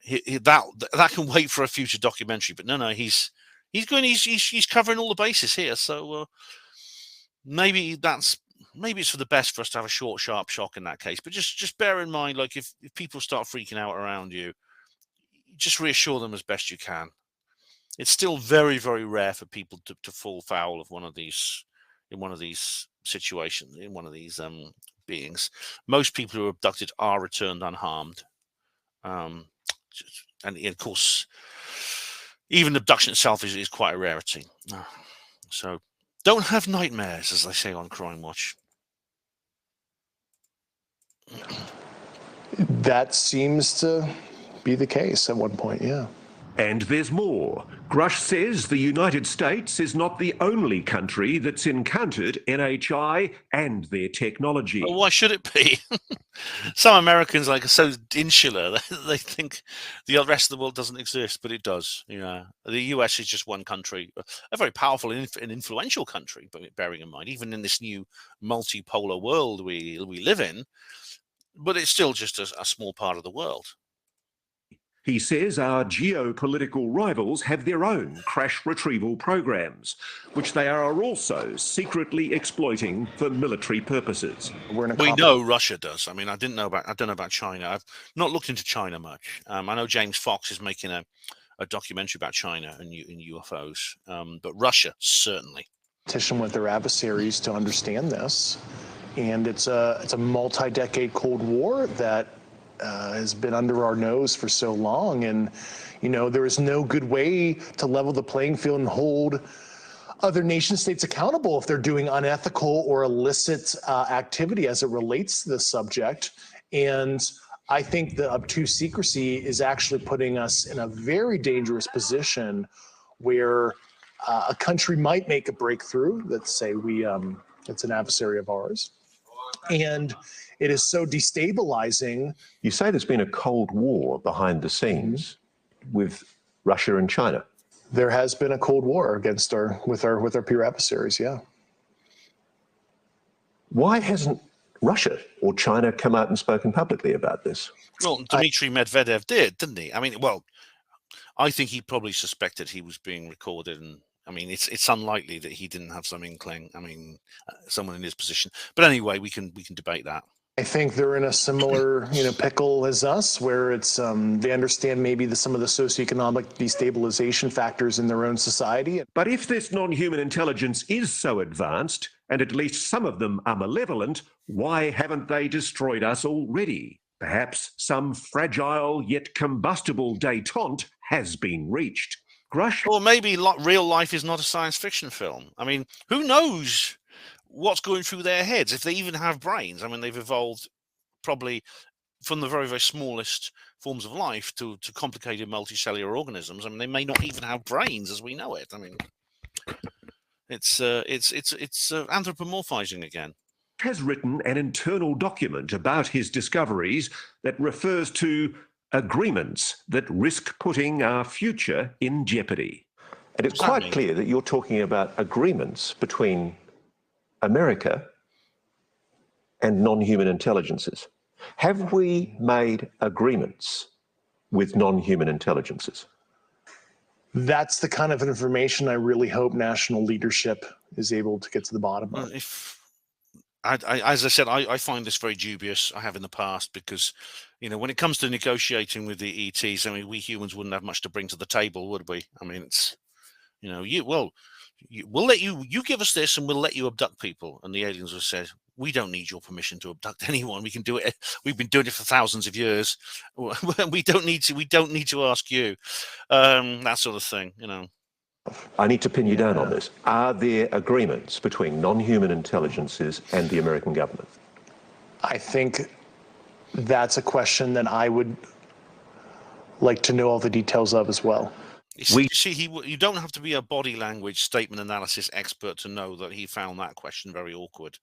That can wait for a future documentary. But no, he's covering all the bases here. So maybe it's for the best for us to have a short, sharp shock in that case. But just bear in mind, like if people start freaking out around you, just reassure them as best you can. It's still very, very rare for people to fall foul of one of these situations, in one of these beings. Most people who are abducted are returned unharmed, and of course, even abduction itself is quite a rarity. So don't have nightmares, as they say on Crime Watch. That seems to be the case at one point, yeah. And there's more. Grush says the United States is not the only country that's encountered NHI and their technology. Well, why should it be? Some Americans are so insular, they think the rest of the world doesn't exist, but it does. You know, the US is just one country, a very powerful and influential country, but bearing in mind, even in this new multipolar world we live in, but it's still just a small part of the world. He says our geopolitical rivals have their own crash retrieval programs, which they are also secretly exploiting for military purposes. We know Russia does. I mean, I don't know about China. I've not looked into China much. I know James Fox is making a documentary about China and UFOs, but Russia certainly. Competition with their adversaries to understand this, and it's a multi-decade Cold War that has been under our nose for so long, and there is no good way to level the playing field and hold other nation states accountable if they're doing unethical or illicit activity as it relates to this subject. And I think the obtuse secrecy is actually putting us in a very dangerous position where a country might make a breakthrough. Let's say it's an adversary of ours, and it is so destabilizing. You say there's been a Cold War behind the scenes with Russia and China. There has been a Cold War with our peer adversaries, yeah. Why hasn't Russia or China come out and spoken publicly about this? Well, Dmitry Medvedev did, didn't he? I mean, well, I think he probably suspected he was being recorded, and I mean, it's unlikely that he didn't have some inkling. I mean, someone in his position. But anyway, we can debate that. I think they're in a similar, pickle as us, where it's they understand maybe some of the socioeconomic destabilization factors in their own society. But if this non-human intelligence is so advanced, and at least some of them are malevolent, why haven't they destroyed us already? Perhaps some fragile yet combustible détente has been reached. Grush? Or maybe real life is not a science fiction film. I mean, who knows what's going through their heads, if they even have brains. I mean, they've evolved probably from the very, very smallest forms of life to complicated multicellular organisms. I mean, they may not even have brains as we know it. I mean, it's anthropomorphizing again. Has written an internal document about his discoveries that refers to agreements that risk putting our future in jeopardy. And it's quite clear that you're talking about agreements between America and non-human intelligences. Have we made agreements with non-human intelligences? That's the kind of information I really hope national leadership is able to get to the bottom of. As I said, I find this very dubious. I have in the past, because, when it comes to negotiating with the ETs, I mean, we humans wouldn't have much to bring to the table, would we? I mean, it's, we'll let you give us this and we'll let you abduct people. And the aliens will say, we don't need your permission to abduct anyone. We can do it. We've been doing it for thousands of years. We don't need to ask you. That sort of thing, I need to pin you down on this. Are there agreements between non-human intelligences and the American government? I think that's a question that I would like to know all the details of as well. You don't have to be a body language statement analysis expert to know that he found that question very awkward.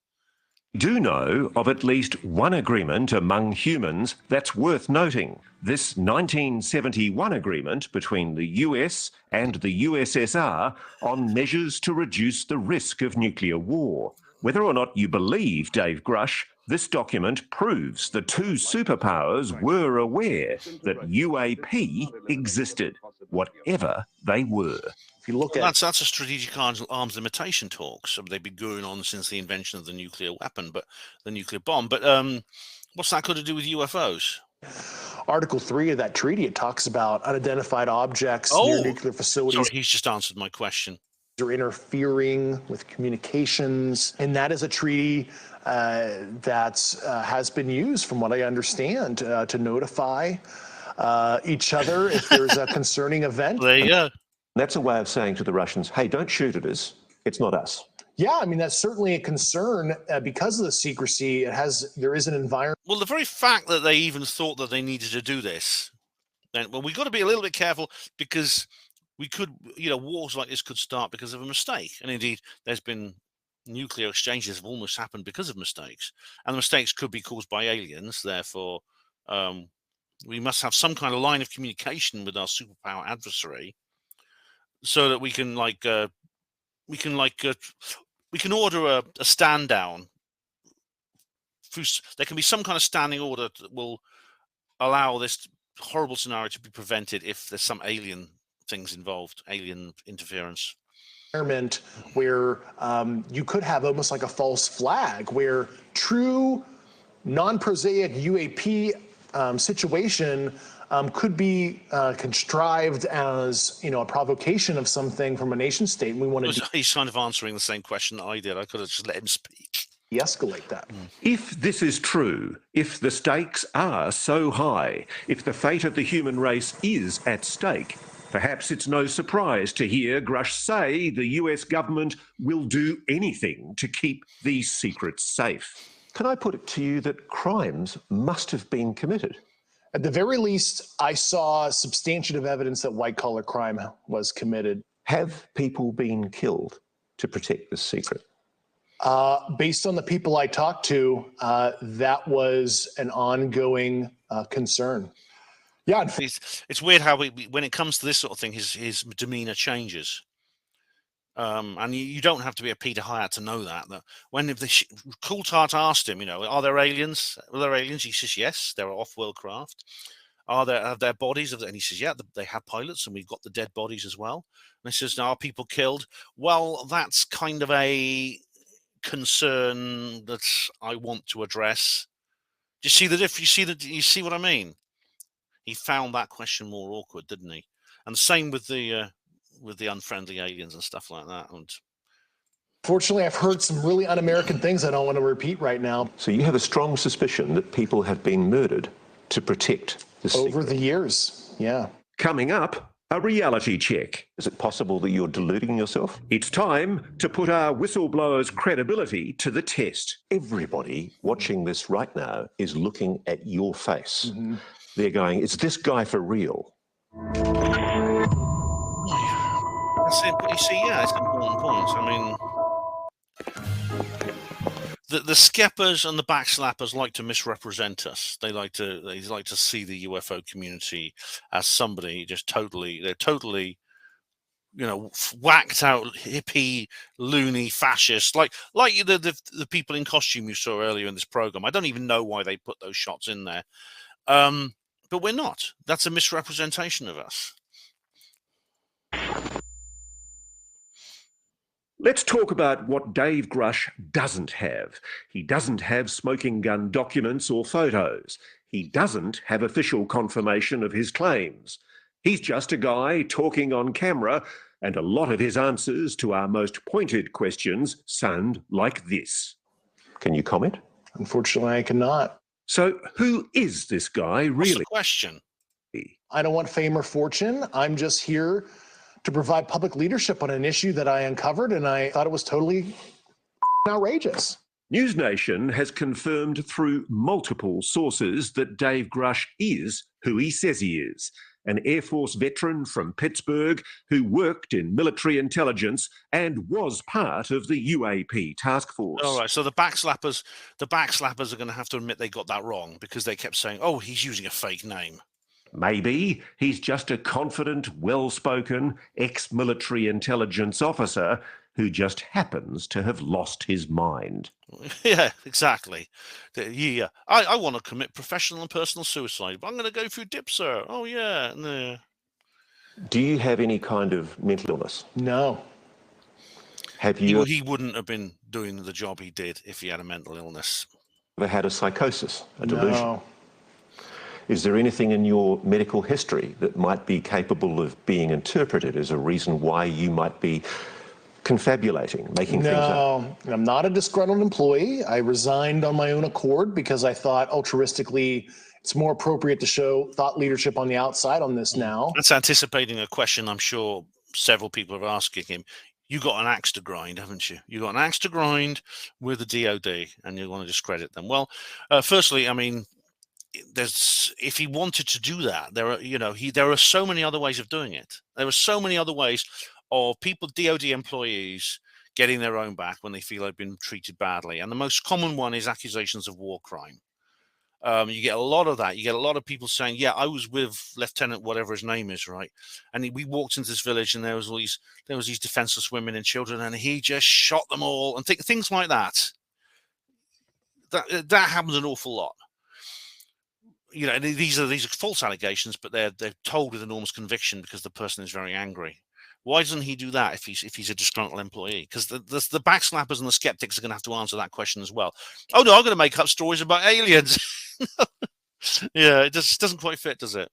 Do know of at least one agreement among humans that's worth noting. This 1971 agreement between the US and the USSR on measures to reduce the risk of nuclear war. Whether or not you believe Dave Grush, this document proves the two superpowers were aware that UAP existed, whatever they were. If you look at that's a strategic arms limitation talk. So they've been going on since the invention of the nuclear weapon, but the nuclear bomb. But what's that got to do with UFOs? Article 3 of that treaty, it talks about unidentified objects near nuclear facilities. Sorry, he's just answered my question. Are interfering with communications, and that is a treaty that has been used, from what I understand, to notify each other if there's a concerning event. There you go. That's a way of saying to the Russians, hey, don't shoot at us. It's not us. Yeah, I mean, that's certainly a concern because of the secrecy. There is an environment. Well, the very fact that they even thought that they needed to do this then well, we've got to be a little bit careful because we could, wars like this could start because of a mistake. And indeed, there's been nuclear exchanges have almost happened because of mistakes, and the mistakes could be caused by aliens. Therefore, we must have some kind of line of communication with our superpower adversary, so that we can order a stand down. There can be some kind of standing order that will allow this horrible scenario to be prevented if there's some alien things involved, alien interference. Where you could have almost like a false flag, where true non-prosaic UAP situation could be contrived as a provocation of something from a nation state. And we want to he's kind of answering the same question that I did. I could have just let him speak. De-escalate that. If this is true, if the stakes are so high, if the fate of the human race is at stake, perhaps it's no surprise to hear Grush say the US government will do anything to keep these secrets safe. Can I put it to you that crimes must have been committed? At the very least, I saw substantive evidence that white-collar crime was committed. Have people been killed to protect this secret? Based on the people I talked to, that was an ongoing concern. Yeah, it's weird how when it comes to this sort of thing, his demeanor changes. And you don't have to be a Peter Hyatt to know that when Coulthard asked him, are there aliens? Are there aliens? He says, yes, there are off-world craft. Are there bodies? And he says, yeah, they have pilots, and we've got the dead bodies as well. And he says, now, are people killed? Well, that's kind of a concern that I want to address. Do you see the difference? You see what I mean? He found that question more awkward, didn't he? And the same with the unfriendly aliens and stuff like that. And fortunately, I've heard some really un-American things I don't want to repeat right now. So you have a strong suspicion that people have been murdered to protect the secret? Over the years, yeah. Coming up, a reality check. Is it possible that you're deluding yourself? It's time to put our whistleblower's credibility to the test. Everybody watching this right now is looking at your face. Mm-hmm. They're going, is this guy for real? You see, yeah, it's an important point. I mean, the skeppers and the backslappers like to misrepresent us. They like to see the UFO community as somebody they're totally, whacked out hippie, loony, fascist, like the people in costume you saw earlier in this program. I don't even know why they put those shots in there, but we're not. That's a misrepresentation of us. Let's talk about what Dave Grush doesn't have. He doesn't have smoking gun documents or photos. He doesn't have official confirmation of his claims. He's just a guy talking on camera, and a lot of his answers to our most pointed questions sound like this. Can you comment? Unfortunately, I cannot. So who is this guy really? What's the question? I don't want fame or fortune. I'm just here to provide public leadership on an issue that I uncovered, and I thought it was totally outrageous. News Nation has confirmed through multiple sources that Dave Grush is who he says he is, an Air Force veteran from Pittsburgh who worked in military intelligence and was part of the UAP task force. All right, so the backslappers are going to have to admit they got that wrong because they kept saying, oh, he's using a fake name. Maybe he's just a confident, well-spoken, ex-military intelligence officer who just happens to have lost his mind. Yeah, exactly. Yeah, I want to commit professional and personal suicide, but I'm going to go through DIPSR. Oh, yeah. No. Do you have any kind of mental illness? No. Have you? He wouldn't have been doing the job he did if he had a mental illness. Ever had a psychosis, a delusion? No. Is there anything in your medical history that might be capable of being interpreted as a reason why you might be confabulating, making things up? No, I'm not a disgruntled employee. I resigned on my own accord because I thought altruistically it's more appropriate to show thought leadership on the outside on this now. That's anticipating a question I'm sure several people are asking him. You got an axe to grind, haven't you? You got an axe to grind with the DOD and you want to discredit them. Well, firstly, I mean, if he wanted to do that, there are so many other ways of doing it. There are so many other ways of DoD employees getting their own back when they feel they've been treated badly. And the most common one is accusations of war crime. You get a lot of that. You get a lot of people saying, yeah, I was with Lieutenant whatever his name is, right? And we walked into this village and there was these defenseless women and children and he just shot them all and things like that. That happens an awful lot. These are false allegations, but they're told with enormous conviction because the person is very angry. Why doesn't he do that if he's a disgruntled employee? Because the backslappers and the skeptics are going to have to answer that question as well. Oh no, I'm going to make up stories about aliens. Yeah, it just doesn't quite fit, does it?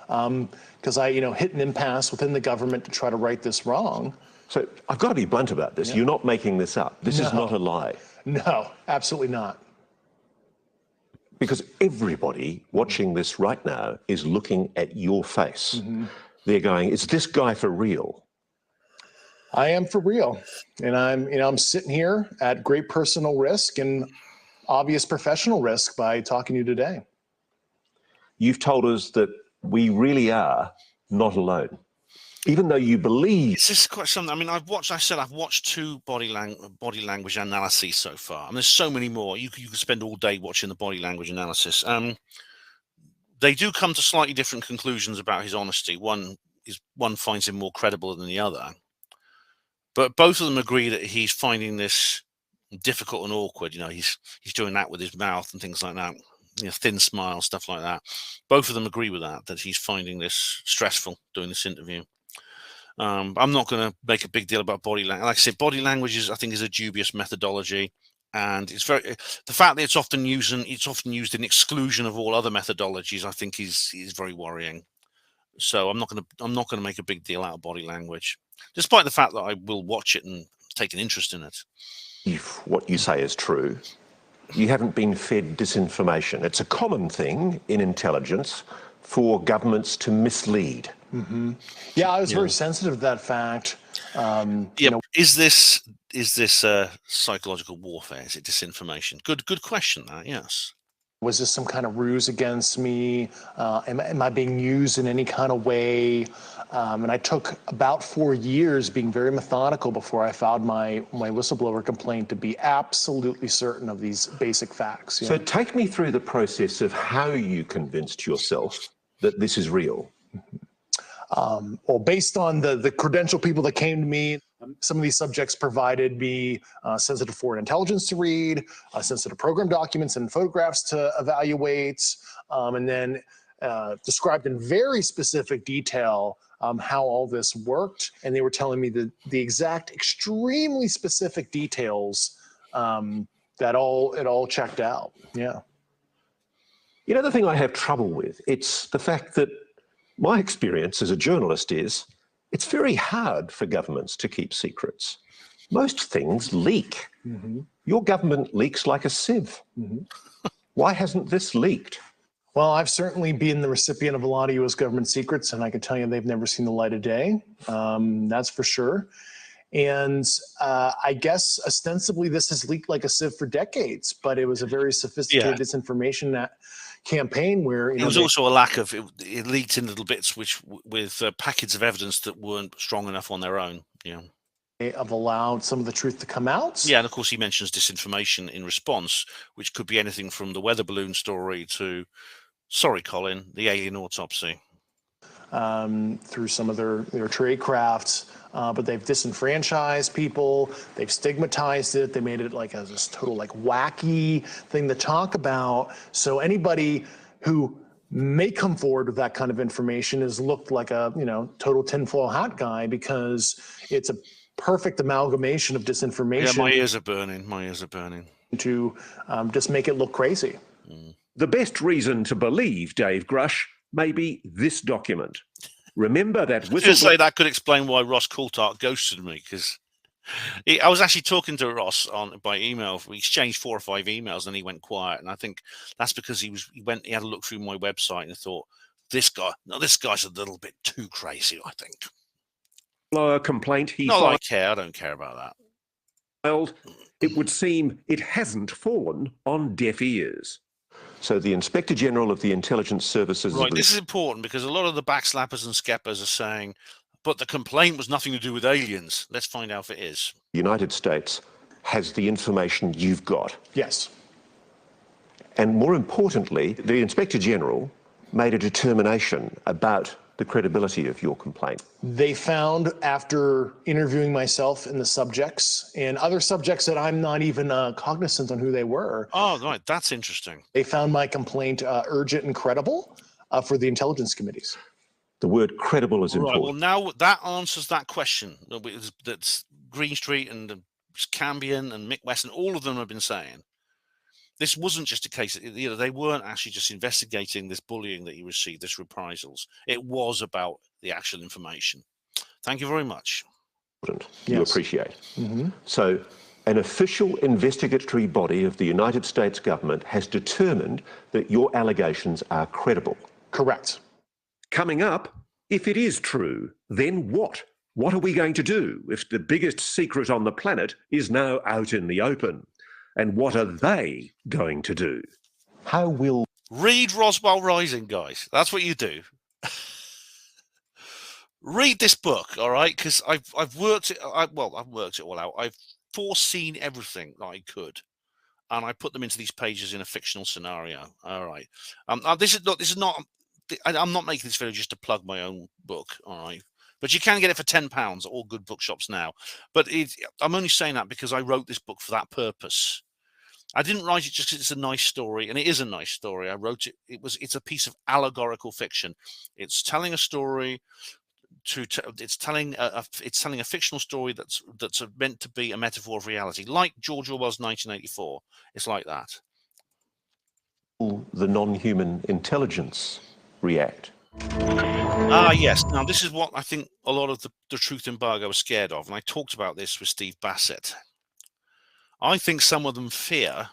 Because I hit an impasse within the government to try to right this wrong. So I've got to be blunt about this. Yeah. You're not making this up. This is not a lie. No, absolutely not. Because everybody watching this right now is looking at your face. Mm-hmm. They're going, is this guy for real? I am for real. And I'm sitting here at great personal risk and obvious professional risk by talking to you today. You've told us that we really are not alone. Even though you believe. This is quite something. I mean, I've watched 2 body language analyses so far. And there's so many more. You could spend all day watching the body language analysis. They do come to slightly different conclusions about his honesty. One finds him more credible than the other. But both of them agree that he's finding this difficult and awkward. He's doing that with his mouth and things like that. Thin smile, stuff like that. Both of them agree with that he's finding this stressful doing this interview. I'm not going to make a big deal about body language. Like I said, body language is a dubious methodology, and the fact that it's often used in exclusion of all other methodologies, I think is very worrying. So I'm not going to make a big deal out of body language, despite the fact that I will watch it and take an interest in it. If what you say is true, you haven't been fed disinformation. It's a common thing in intelligence for governments to mislead. Mm-hmm. Yeah, I was very sensitive to that fact. Is this psychological warfare? Is it disinformation? Good question. That, yes. Was this some kind of ruse against me? Am I being used in any kind of way? And I took about 4 years being very methodical before I filed my whistleblower complaint to be absolutely certain of these basic facts. So take me through the process of how you convinced yourself that this is real. Well, based on the credentialed people that came to me, some of these subjects provided me sensitive foreign intelligence to read, sensitive program documents and photographs to evaluate, and then described in very specific detail how all this worked. And they were telling me the exact extremely specific details that it all checked out. Yeah. The thing I have trouble with, it's the fact that my experience as a journalist is it's very hard for governments to keep secrets. Most things leak. Mm-hmm. Your government leaks like a sieve. Mm-hmm. Why hasn't this leaked? Well, I've certainly been the recipient of a lot of U.S. government secrets, and I can tell you they've never seen the light of day. That's for sure. And I guess ostensibly this has leaked like a sieve for decades, but it was a very sophisticated disinformation campaign where there was also a lack of it leaked in little bits with packets of evidence that weren't strong enough on their own. Have allowed some of the truth to come out. Yeah, and of course he mentions disinformation in response, which could be anything from the weather balloon story to, sorry, Colin, the alien autopsy. Through some of their trade crafts, but they've disenfranchised people, they've stigmatized it, they made it like this total wacky thing to talk about. So anybody who may come forward with that kind of information is looked like a total tinfoil hat guy, because it's a perfect amalgamation of disinformation. Yeah, my ears are burning. To just make it look crazy. The best reason to believe Dave Grush may be this document. Remember that that could explain why Ross Coulthart ghosted me, because I was actually talking to Ross by email. We exchanged 4 or 5 emails, and he went quiet. And I think that's because he had a look through my website and thought, this guy's a little bit too crazy, I think. A complaint he I don't care about that. Well, it would seem it hasn't fallen on deaf ears. So the Inspector General of the Intelligence Services... Right, this is important because a lot of the backslappers and skeppers are saying, but the complaint was nothing to do with aliens. Let's find out if it is. The United States has the information you've got. Yes. And more importantly, the Inspector General made a determination about the credibility of your complaint. They found, after interviewing myself and the subjects and other subjects that I'm not even cognizant on who they were. Oh, right. That's interesting. They found my complaint urgent and credible for the intelligence committees. The word credible is important. Right, well, now that answers that question. That's Greenstreet and Cambion and Mick Weston, all of them have been saying. This wasn't just a case, you know, they weren't actually just investigating this bullying that he received, this reprisals. It was about the actual information. Thank you very much. You appreciate. So an official investigatory body of the United States government has determined that your allegations are credible. Correct. Coming up, if it is true, then what? What are we going to do if the biggest secret on the planet is now out in the open? And what are they going to do? How will... Read Roswell Rising, guys. That's what you do. Read this book, all right? Because I've worked it. I've worked it all out. I've foreseen everything that I could, and I put them into these pages in a fictional scenario. All right. This is not. I'm not making this video just to plug my own book. All right. But you can get it for £10 at all good bookshops now. But I'm only saying that because I wrote this book for that purpose. I didn't write it just because it's a nice story, and it is a nice story. I wrote it. It's a piece of allegorical fiction. It's telling a story. It's telling a fictional story that's meant to be a metaphor of reality, like George Orwell's 1984. It's like that. Will the non-human intelligence react? Yes. Now, this is what I think a lot of the truth embargo are scared of, and I talked about this with Steve Bassett. I think some of them fear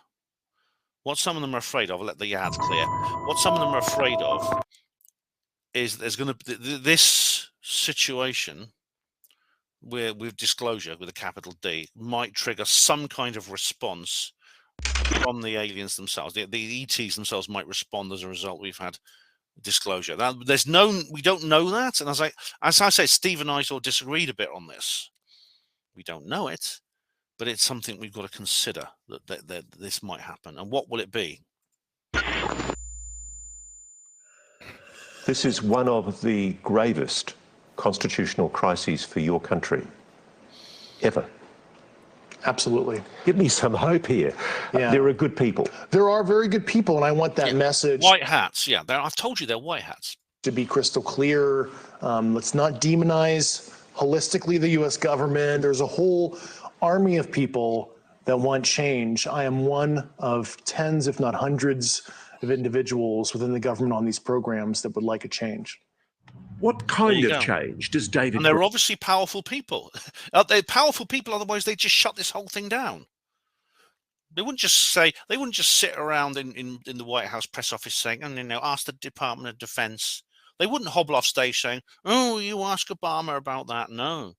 what some of them are afraid of. I'll let the ads clear. What some of them are afraid of is there's going to be this situation where, with disclosure with a capital D, might trigger some kind of response from the aliens themselves. The ETs themselves might respond as a result. We've had disclosure. Now, we don't know that, and as I say, Steve and I sort of disagreed a bit on this. We don't know it, but it's something we've got to consider that this might happen. And what will it be? This is one of the gravest constitutional crises for your country ever. Absolutely. Give me some hope here. Yeah. There are good people. There are very good people, and I want that message. White hats, yeah. I've told you they're white hats. To be crystal clear, let's not demonize holistically the U.S. government. There's a whole army of people that want change. I am one of tens, if not hundreds, of individuals within the government on these programs that would like a change. What kind of change does David... And they're obviously powerful people. They're powerful people, otherwise they'd just shut this whole thing down. They wouldn't just sit around in the White House press office saying, ask the Department of Defense. They wouldn't hobble off stage saying, oh, you ask Obama about that. No.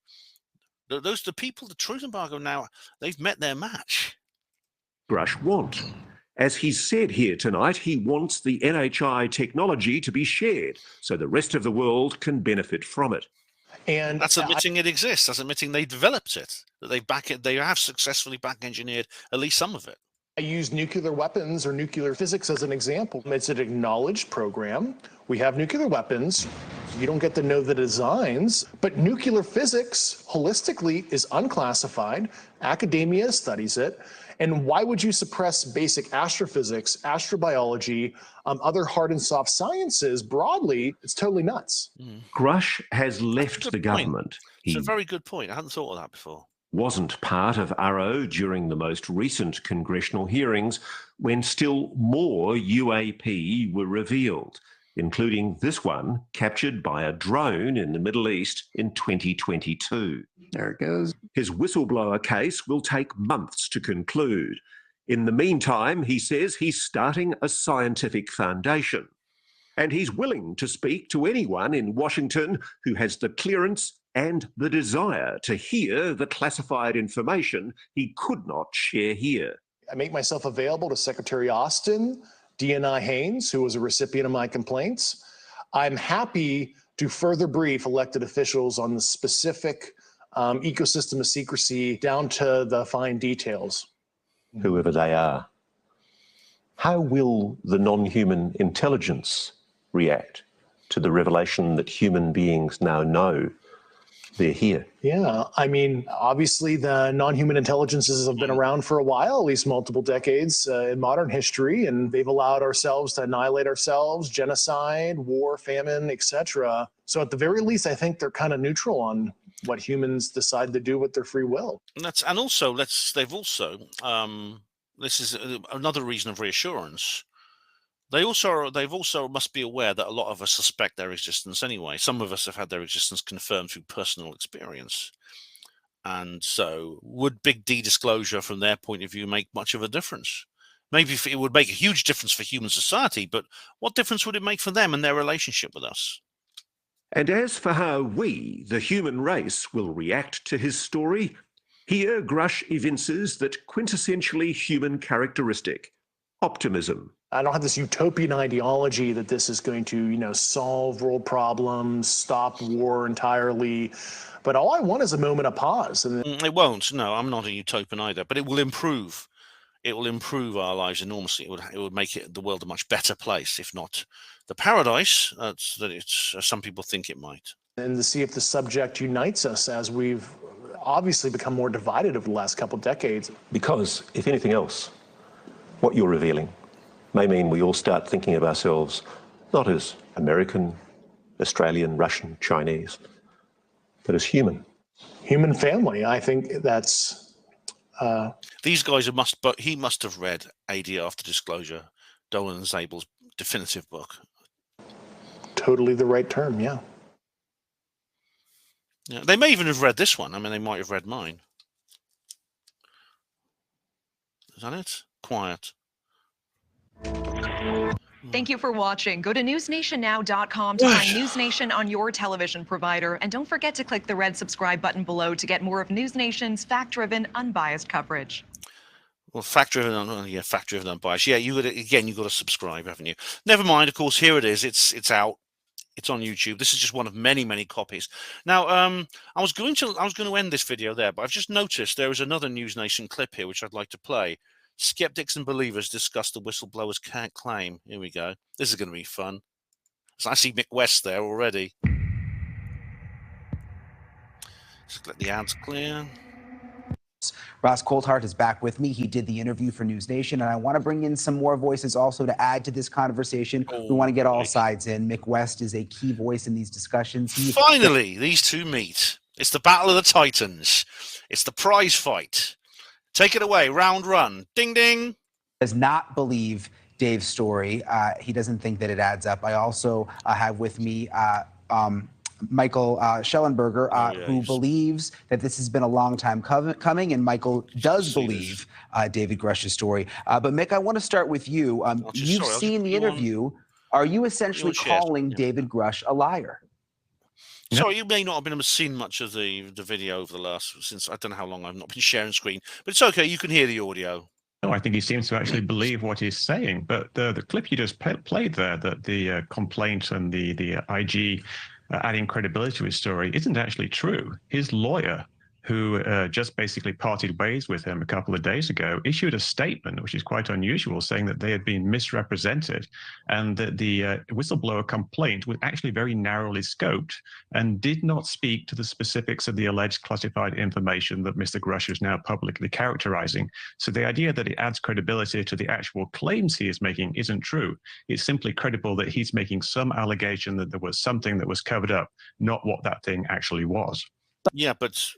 The people, the truth embargo now, they've met their match. Grush want. As he said here tonight, he wants the NHI technology to be shared so the rest of the world can benefit from it. And that's admitting it exists. That's admitting they developed it, that they have successfully back-engineered at least some of it. I use nuclear weapons or nuclear physics as an example. It's an acknowledged program. We have nuclear weapons. You don't get to know the designs, but nuclear physics holistically is unclassified. Academia studies it. And why would you suppress basic astrophysics, astrobiology, other hard and soft sciences broadly? It's totally nuts. Grush has left the government. It's a very good point. I hadn't thought of that before. Wasn't part of Arrow during the most recent congressional hearings when still more UAP were revealed, including this one captured by a drone in the Middle East in 2022. There it goes. His whistleblower case will take months to conclude. In the meantime, he says he's starting a scientific foundation, and he's willing to speak to anyone in Washington who has the clearance and the desire to hear the classified information he could not share here. I make myself available to Secretary Austin, DNI Haynes, who was a recipient of my complaints. I'm happy to further brief elected officials on the specific ecosystem of secrecy down to the fine details. Whoever they are. How will the non-human intelligence react to the revelation that human beings now know they're here? Yeah, I mean, obviously the non-human intelligences have been around for a while, at least multiple decades in modern history, and they've allowed ourselves to annihilate ourselves, genocide, war, famine, etc. So at the very least, I think they're kind of neutral on what humans decide to do with their free will. This is another reason of reassurance. They've also must be aware that a lot of us suspect their existence anyway. Some of us have had their existence confirmed through personal experience. And so would Big D disclosure from their point of view make much of a difference? Maybe it would make a huge difference for human society, but what difference would it make for them and their relationship with us? And as for how we, the human race, will react to his story, here Grush evinces that quintessentially human characteristic, optimism. I don't have this utopian ideology that this is going to, solve world problems, stop war entirely. But all I want is a moment of pause. And it won't. No, I'm not a utopian either. But it will improve. It will improve our lives enormously. It would make the world a much better place, if not the paradise that some people think it might. And to see if the subject unites us, as we've obviously become more divided over the last couple of decades. Because, if anything else, what you're revealing may mean we all start thinking of ourselves not as American, Australian, Russian, Chinese, but as human. Human family. I think that's... These guys he must have read AD After Disclosure, Dolan and Zabel's definitive book. Totally the right term, yeah. Yeah, they may even have read this one. I mean, they might have read mine. Is that it? Quiet. Thank you for watching. Go to newsnationnow.com to find News Nation on your television provider. And don't forget to click the red subscribe button below to get more of News Nation's fact-driven, unbiased coverage. Well, fact-driven, fact-driven, unbiased. Yeah, you got to subscribe, haven't you? Never mind. Of course, here it is. It's out. It's on YouTube. This is just one of many, many copies. Now, I was going to end this video there, but I've just noticed there is another News Nation clip here which I'd like to play. Skeptics and believers discuss the whistleblower's claim. Here we go. This is going to be fun. So I see Mick West there already. Just let the ads clear. Ross Coulthart is back with me. He did the interview for News Nation, and I want to bring in some more voices also to add to this conversation. We want to get all sides in. Mick West is a key voice in these discussions. Finally, these two meet. It's the Battle of the Titans. It's the prize fight. Take it away. Round run. Ding, ding. Does not believe Dave's story. He doesn't think that it adds up. I also have with me Michael Schellenberger, who believes that this has been a long time coming, and Michael does believe David Grush's story. But Mick, I want to start with you. You've seen the interview. Are you essentially calling David Grush a liar? Sorry, you may not have been able to see much of the video over the since I don't know how long I've not been sharing screen, but it's okay. You can hear the audio. No, I think he seems to actually believe what he's saying. But the clip you just played there, that the complaint and the IG adding credibility to his story isn't actually true. His lawyer, who just basically parted ways with him a couple of days ago, issued a statement, which is quite unusual, saying that they had been misrepresented and that the whistleblower complaint was actually very narrowly scoped and did not speak to the specifics of the alleged classified information that Mr. Grush is now publicly characterizing. So the idea that it adds credibility to the actual claims he is making isn't true. It's simply credible that he's making some allegation that there was something that was covered up, not what that thing actually was. Yeah, but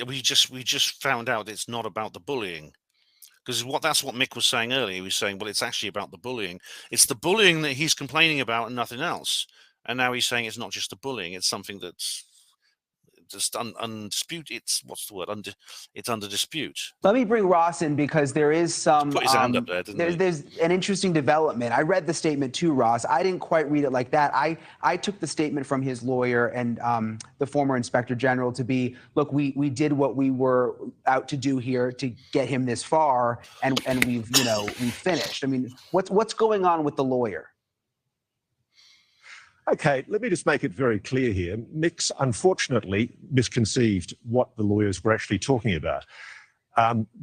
we just found out it's not about the bullying, because that's what Mick was saying earlier. He was saying, well, it's actually about the bullying. It's the bullying that he's complaining about and nothing else. And now he's saying it's not just the bullying; it's something that's just undisputed. It's what's the word? It's under dispute. Let me bring Ross in because there is some. Put his hand up there, didn't he? There's an interesting development. I read the statement too, Ross. I didn't quite read it like that. I took the statement from his lawyer and the former inspector general to be, look, we did what we were out to do here to get him this far, and we've finished. I mean, what's going on with the lawyer? Okay, let me just make it very clear here. Mick's unfortunately misconceived what the lawyers were actually talking about.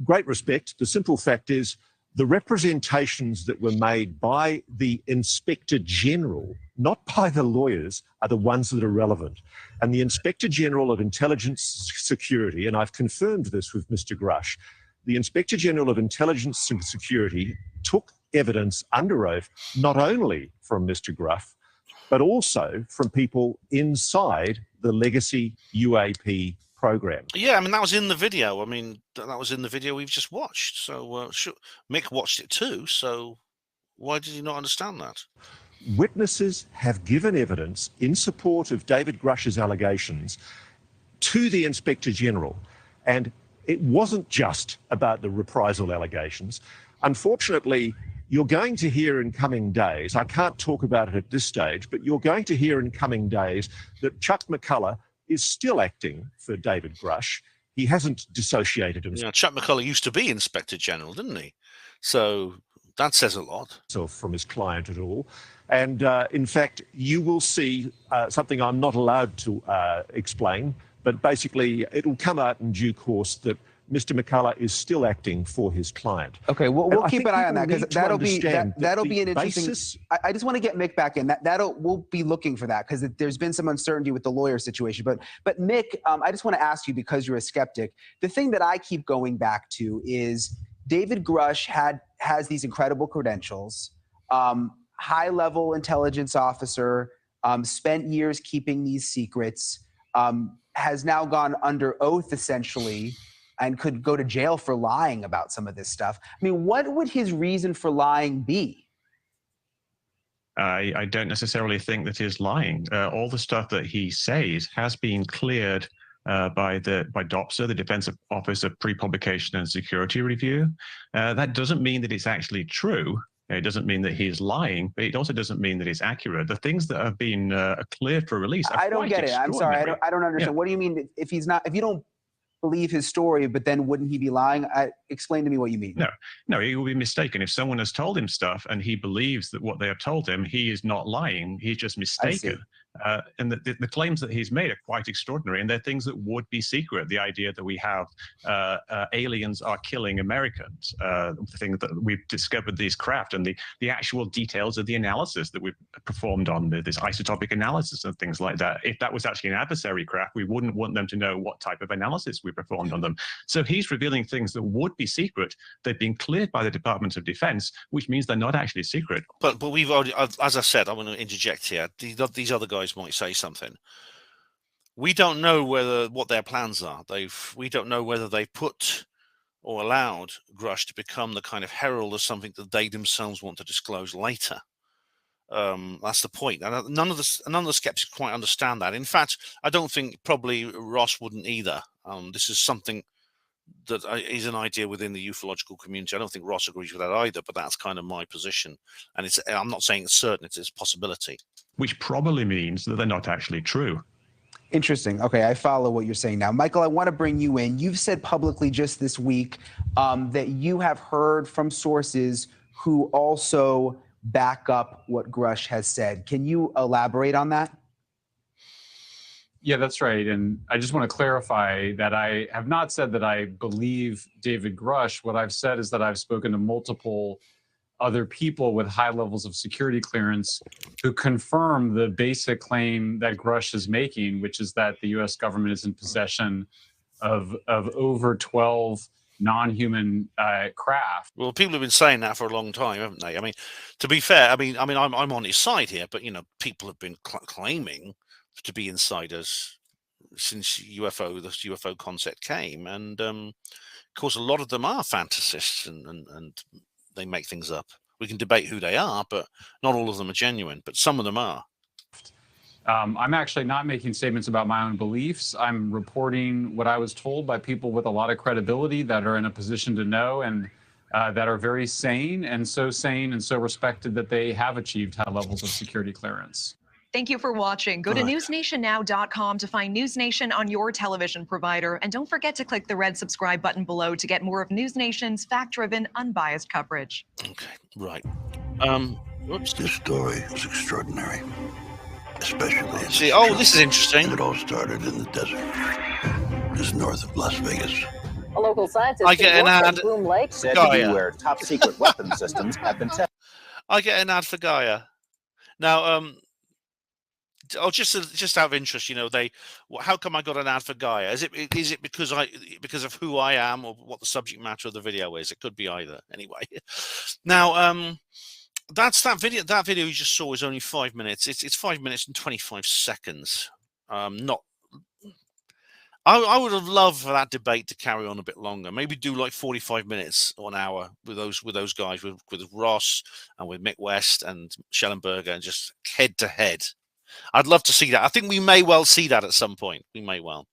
Great respect. The simple fact is the representations that were made by the Inspector General, not by the lawyers, are the ones that are relevant. And the Inspector General of Intelligence Security, and I've confirmed this with Mr. Grush, the Inspector General of Intelligence and Security took evidence under oath, not only from Mr. Gruff, but also from people inside the legacy UAP program. Yeah, I mean, that was in the video. I mean, that was in the video we've just watched. So sure, Mick watched it too. So why did he not understand that? Witnesses have given evidence in support of David Grush's allegations to the Inspector General. And it wasn't just about the reprisal allegations. Unfortunately, you're going to hear in coming days, I can't talk about it at this stage, but you're going to hear in coming days that Chuck McCullough is still acting for David Grush. He hasn't dissociated himself. Yeah, Chuck McCullough used to be Inspector General, didn't he? So that says a lot. From his client at all. And in fact, you will see something I'm not allowed to explain, but basically it'll come out in due course that Mr. McCullough is still acting for his client. Okay, we'll keep an eye on that because that'll be an interesting. I just want to get Mick back in. We'll be looking for that because there's been some uncertainty with the lawyer situation. But Mick, I just want to ask you because you're a skeptic. The thing that I keep going back to is David Grush has these incredible credentials, high-level intelligence officer, spent years keeping these secrets, has now gone under oath essentially, and could go to jail for lying about some of this stuff. I mean, what would his reason for lying be? I don't necessarily think that he's lying. All the stuff that he says has been cleared by DOPSA, the Defense Office of Pre-Publication and Security Review. That doesn't mean that it's actually true. It doesn't mean that he's lying, but it also doesn't mean that it's accurate. The things that have been cleared for release are I don't get it. I'm sorry. I don't understand. Yeah. What do you mean if you don't believe his story, but then wouldn't he be lying? Explain to me what you mean. No, he will be mistaken. If someone has told him stuff and he believes that what they have told him, he is not lying. He's just mistaken. And the claims that he's made are quite extraordinary, and they're things that would be secret. The idea that we have aliens are killing Americans, the thing that we've discovered these craft, and the actual details of the analysis that we've performed on this isotopic analysis and things like that. If that was actually an adversary craft, we wouldn't want them to know what type of analysis we performed on them. So he's revealing things that would be secret. They've been cleared by the Department of Defense, which means they're not actually secret. But we've already, as I said, I want to interject here. These other guys might say something. We don't know what their plans are. We don't know whether they put or allowed Grush to become the kind of herald of something that they themselves want to disclose later. That's the point. And none of the skeptics quite understand that. In fact, I don't think probably Ross wouldn't either. This is something that is an idea within the ufological community. I don't think Ross agrees with that either, but that's kind of my position. And I'm not saying it's certain, it's a possibility. Which probably means that they're not actually true. Interesting. Okay, I follow what you're saying now. Michael, I want to bring you in. You've said publicly just this week that you have heard from sources who also back up what Grush has said. Can you elaborate on that? Yeah, that's right. And I just want to clarify that I have not said that I believe David Grush. What I've said is that I've spoken to multiple other people with high levels of security clearance who confirm the basic claim that Grush is making, which is that the U.S. government is in possession of over 12 non-human craft. Well, people have been saying that for a long time, haven't they? I mean, to be fair, I'm on his side here, but people have been claiming to be insiders since the UFO concept came, and of course a lot of them are fantasists and they make things up. We can debate who they are, but not all of them are genuine, but some of them are. I'm actually not making statements about my own beliefs. I'm reporting what I was told by people with a lot of credibility that are in a position to know and that are very sane and so respected that they have achieved high levels of security clearance. Thank you for watching. Go to newsnationnow.com to find News Nation on your television provider. And don't forget to click the red subscribe button below to get more of News Nation's fact-driven, unbiased coverage. Okay, right. Whoops. This story is extraordinary. Especially see, oh, this is interesting. It all started in the desert, just north of Las Vegas. A local scientist I get an ad. Bloom Lake said Gaia. where top secret weapon systems have been tested. I get an ad for Gaia. Now, just out of interest, you know, how come I got an ad for Gaia? Is it because of who I am or what the subject matter of the video is? It could be either. Anyway, now that's that video. That video you just saw is only 5 minutes. It's 5 minutes and 25 seconds. Not. I would have loved for that debate to carry on a bit longer. Maybe do like 45 minutes or an hour with those guys, with Ross and with Mick West and Schellenberger, and just head to head. I'd love to see that. I think we may well see that at some point. We may well.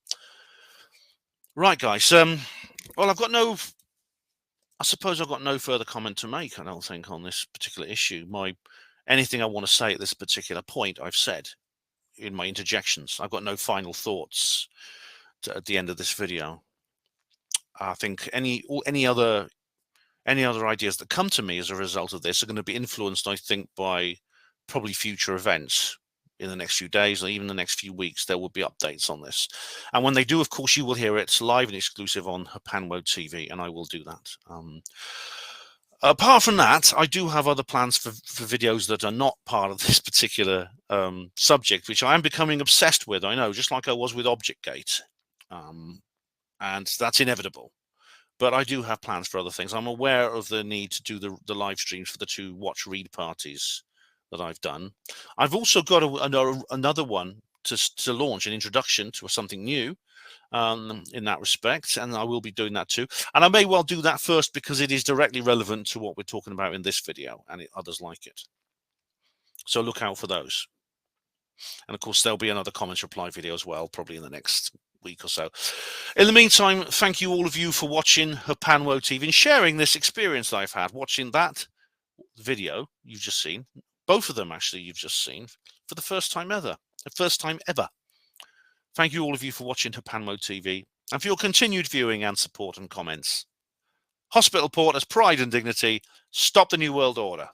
Right, guys. Well, I suppose I've got no further comment to make, I don't think, on this particular issue. Anything I want to say at this particular point, I've said in my interjections. I've got no final thoughts at the end of this video. I think any other ideas that come to me as a result of this are going to be influenced, I think, by probably future events. In the next few days or even the next few weeks, there will be updates on this. And when they do, of course, you will hear it live and exclusive on Hapanwo TV, and I will do that. Apart from that, I do have other plans for videos that are not part of this particular subject, which I am becoming obsessed with, I know, just like I was with ObjectGate. And that's inevitable. But I do have plans for other things. I'm aware of the need to do the live streams for the 2 watch-read parties that I've done. I've also got another one to launch, an introduction to something new in that respect, and I will be doing that too. And I may well do that first because it is directly relevant to what we're talking about in this video, and others like it. So look out for those. And of course, there'll be another comments reply video as well, probably in the next week or so. In the meantime, thank you all of you for watching Hapanwo TV and sharing this experience that I've had watching that video you've just seen. Both of them, actually, you've just seen for the first time ever. The first time ever. Thank you all of you for watching Hapanwo TV and for your continued viewing and support and comments. Hospital Port as pride and dignity. Stop the New World Order.